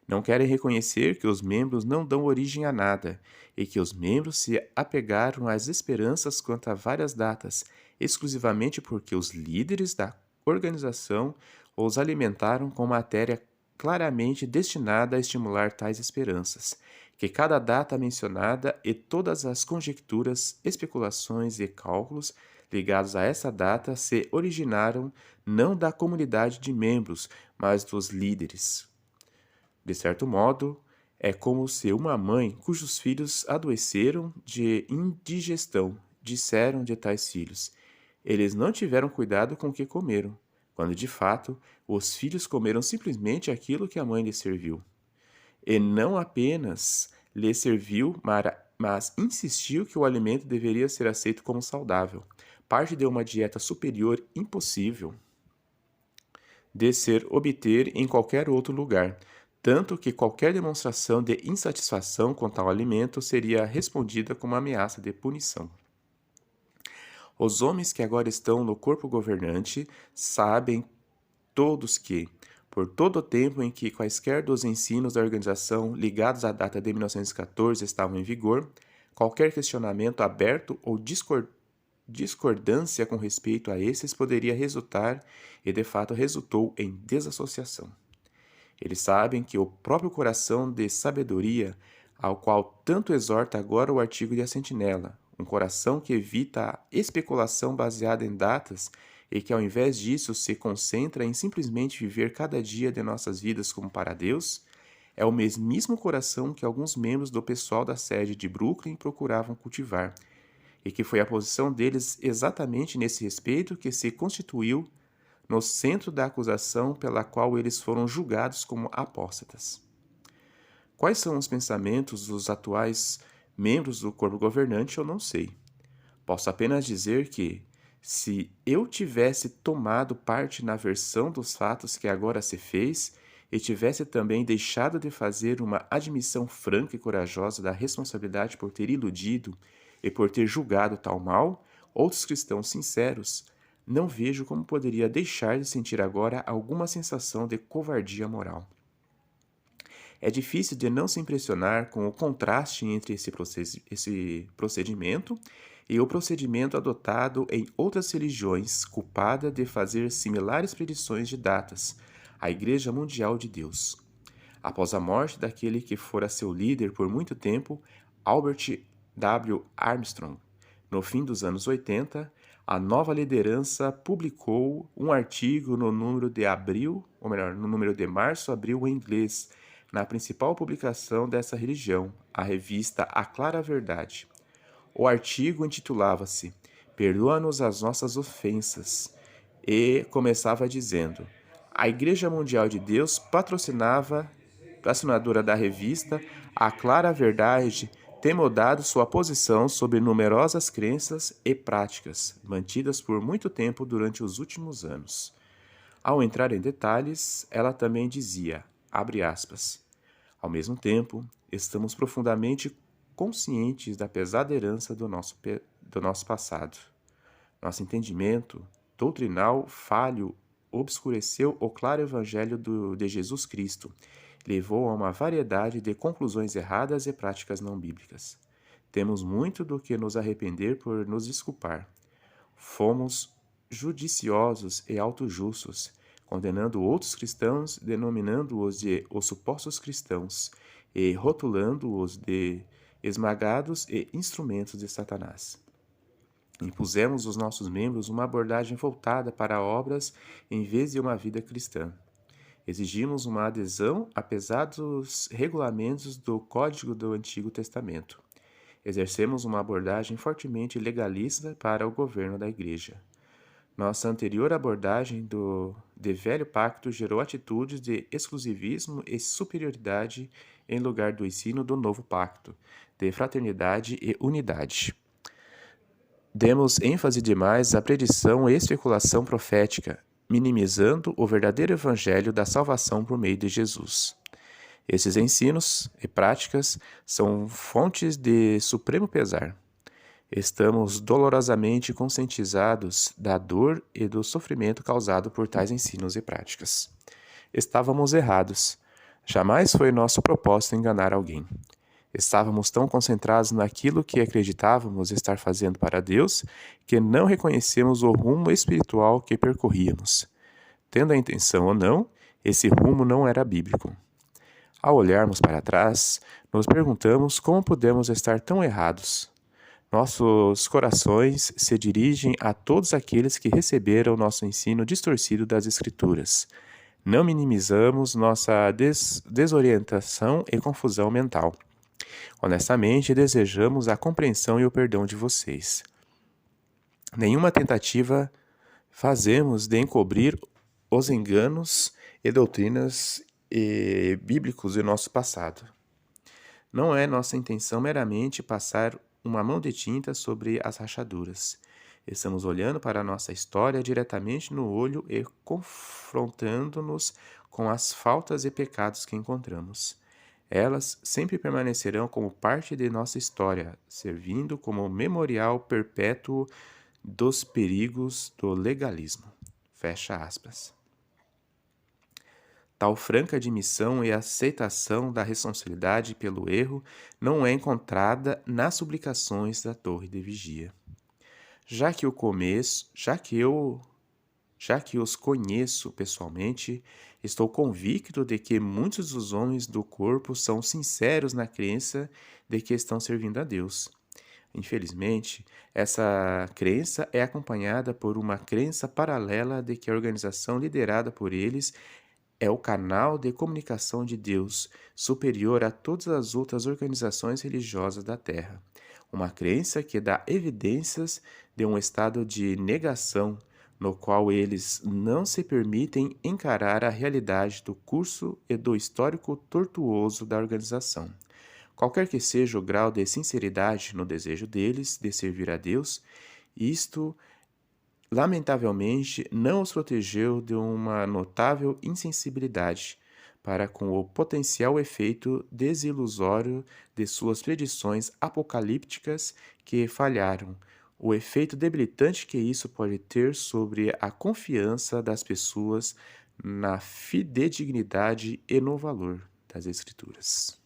Não querem reconhecer que os membros não dão origem a nada e que os membros se apegaram às esperanças quanto a várias datas, exclusivamente porque os líderes da organização os alimentaram com matéria claramente destinada a estimular tais esperanças, que cada data mencionada e todas as conjecturas, especulações e cálculos ligados a essa data se originaram não da comunidade de membros, mas dos líderes. De certo modo, é como se uma mãe cujos filhos adoeceram de indigestão disseram de tais filhos: eles não tiveram cuidado com o que comeram, quando de fato os filhos comeram simplesmente aquilo que a mãe lhes serviu. E não apenas lhes serviu, mas insistiu que o alimento deveria ser aceito como saudável, parte de uma dieta superior impossível de ser obter em qualquer outro lugar, tanto que qualquer demonstração de insatisfação com tal alimento seria respondida com uma ameaça de punição. Os homens que agora estão no corpo governante sabem todos que, por todo o tempo em que quaisquer dos ensinos da organização ligados à data de 1914 estavam em vigor, qualquer questionamento aberto ou discordância com respeito a esses poderia resultar, e de fato resultou, em desassociação. Eles sabem que o próprio coração de sabedoria, ao qual tanto exorta agora o artigo de A Sentinela, um coração que evita a especulação baseada em datas e que, ao invés disso, se concentra em simplesmente viver cada dia de nossas vidas como para Deus, é o mesmíssimo coração que alguns membros do pessoal da sede de Brooklyn procuravam cultivar, e que foi a posição deles exatamente nesse respeito que se constituiu no centro da acusação pela qual eles foram julgados como apóstatas. Quais são os pensamentos dos atuais membros do corpo governante, eu não sei. Posso apenas dizer que, se eu tivesse tomado parte na versão dos fatos que agora se fez, e tivesse também deixado de fazer uma admissão franca e corajosa da responsabilidade por ter iludido e por ter julgado tal mal, outros cristãos sinceros, não vejo como poderia deixar de sentir agora alguma sensação de covardia moral. É difícil de não se impressionar com o contraste entre esse procedimento e o procedimento adotado em outras religiões, culpada de fazer similares predições de datas, a Igreja Mundial de Deus. Após a morte daquele que fora seu líder por muito tempo, Albert W. Armstrong, no fim dos anos 80, a nova liderança publicou um artigo no número de março-abril em inglês, na principal publicação dessa religião, a revista A Clara Verdade. O artigo intitulava-se perdoa-nos as nossas ofensas. E começava dizendo: a Igreja Mundial de Deus patrocinadora da revista A Clara Verdade, tem mudado sua posição sobre numerosas crenças e práticas, mantidas por muito tempo durante os últimos anos. Ao entrar em detalhes, ela também dizia, abre aspas, ao mesmo tempo, estamos profundamente conscientes da pesada herança do nosso passado. Nosso entendimento doutrinal falho obscureceu o claro evangelho de Jesus Cristo, levou a uma variedade de conclusões erradas e práticas não bíblicas. Temos muito do que nos arrepender por nos desculpar. Fomos judiciosos e autojustos, condenando outros cristãos, denominando-os de os supostos cristãos e rotulando-os de esmagados e instrumentos de Satanás. Impusemos aos nossos membros uma abordagem voltada para obras em vez de uma vida cristã. Exigimos uma adesão apesar dos regulamentos do Código do Antigo Testamento. Exercemos uma abordagem fortemente legalista para o governo da Igreja. Nossa anterior abordagem de Velho Pacto gerou atitudes de exclusivismo e superioridade em lugar do ensino do Novo Pacto, de fraternidade e unidade. Demos ênfase demais à predição e especulação profética, minimizando o verdadeiro evangelho da salvação por meio de Jesus. Esses ensinos e práticas são fontes de supremo pesar. Estamos dolorosamente conscientizados da dor e do sofrimento causado por tais ensinos e práticas. Estávamos errados. Jamais foi nosso propósito enganar alguém. Estávamos tão concentrados naquilo que acreditávamos estar fazendo para Deus que não reconhecemos o rumo espiritual que percorríamos. Tendo a intenção ou não, esse rumo não era bíblico. Ao olharmos para trás, nos perguntamos como podemos estar tão errados. Nossos corações se dirigem a todos aqueles que receberam nosso ensino distorcido das Escrituras. Não minimizamos nossa desorientação e confusão mental. Honestamente, desejamos a compreensão e o perdão de vocês. Nenhuma tentativa fazemos de encobrir os enganos e doutrinas bíblicos do nosso passado. Não é nossa intenção meramente passar uma mão de tinta sobre as rachaduras. Estamos olhando para a nossa história diretamente no olho e confrontando-nos com as faltas e pecados que encontramos. Elas sempre permanecerão como parte de nossa história, servindo como memorial perpétuo dos perigos do legalismo. Fecha aspas. Tal franca admissão e aceitação da responsabilidade pelo erro não é encontrada nas suplicações da torre de vigia. Já que os conheço pessoalmente, estou convicto de que muitos dos homens do corpo são sinceros na crença de que estão servindo a Deus. Infelizmente, essa crença é acompanhada por uma crença paralela de que a organização liderada por eles é o canal de comunicação de Deus, superior a todas as outras organizações religiosas da Terra. Uma crença que dá evidências de um estado de negação, no qual eles não se permitem encarar a realidade do curso e do histórico tortuoso da organização. Qualquer que seja o grau de sinceridade no desejo deles de servir a Deus, isto lamentavelmente não os protegeu de uma notável insensibilidade para com o potencial efeito desilusório de suas predições apocalípticas que falharam, o efeito debilitante que isso pode ter sobre a confiança das pessoas na fidedignidade e no valor das Escrituras.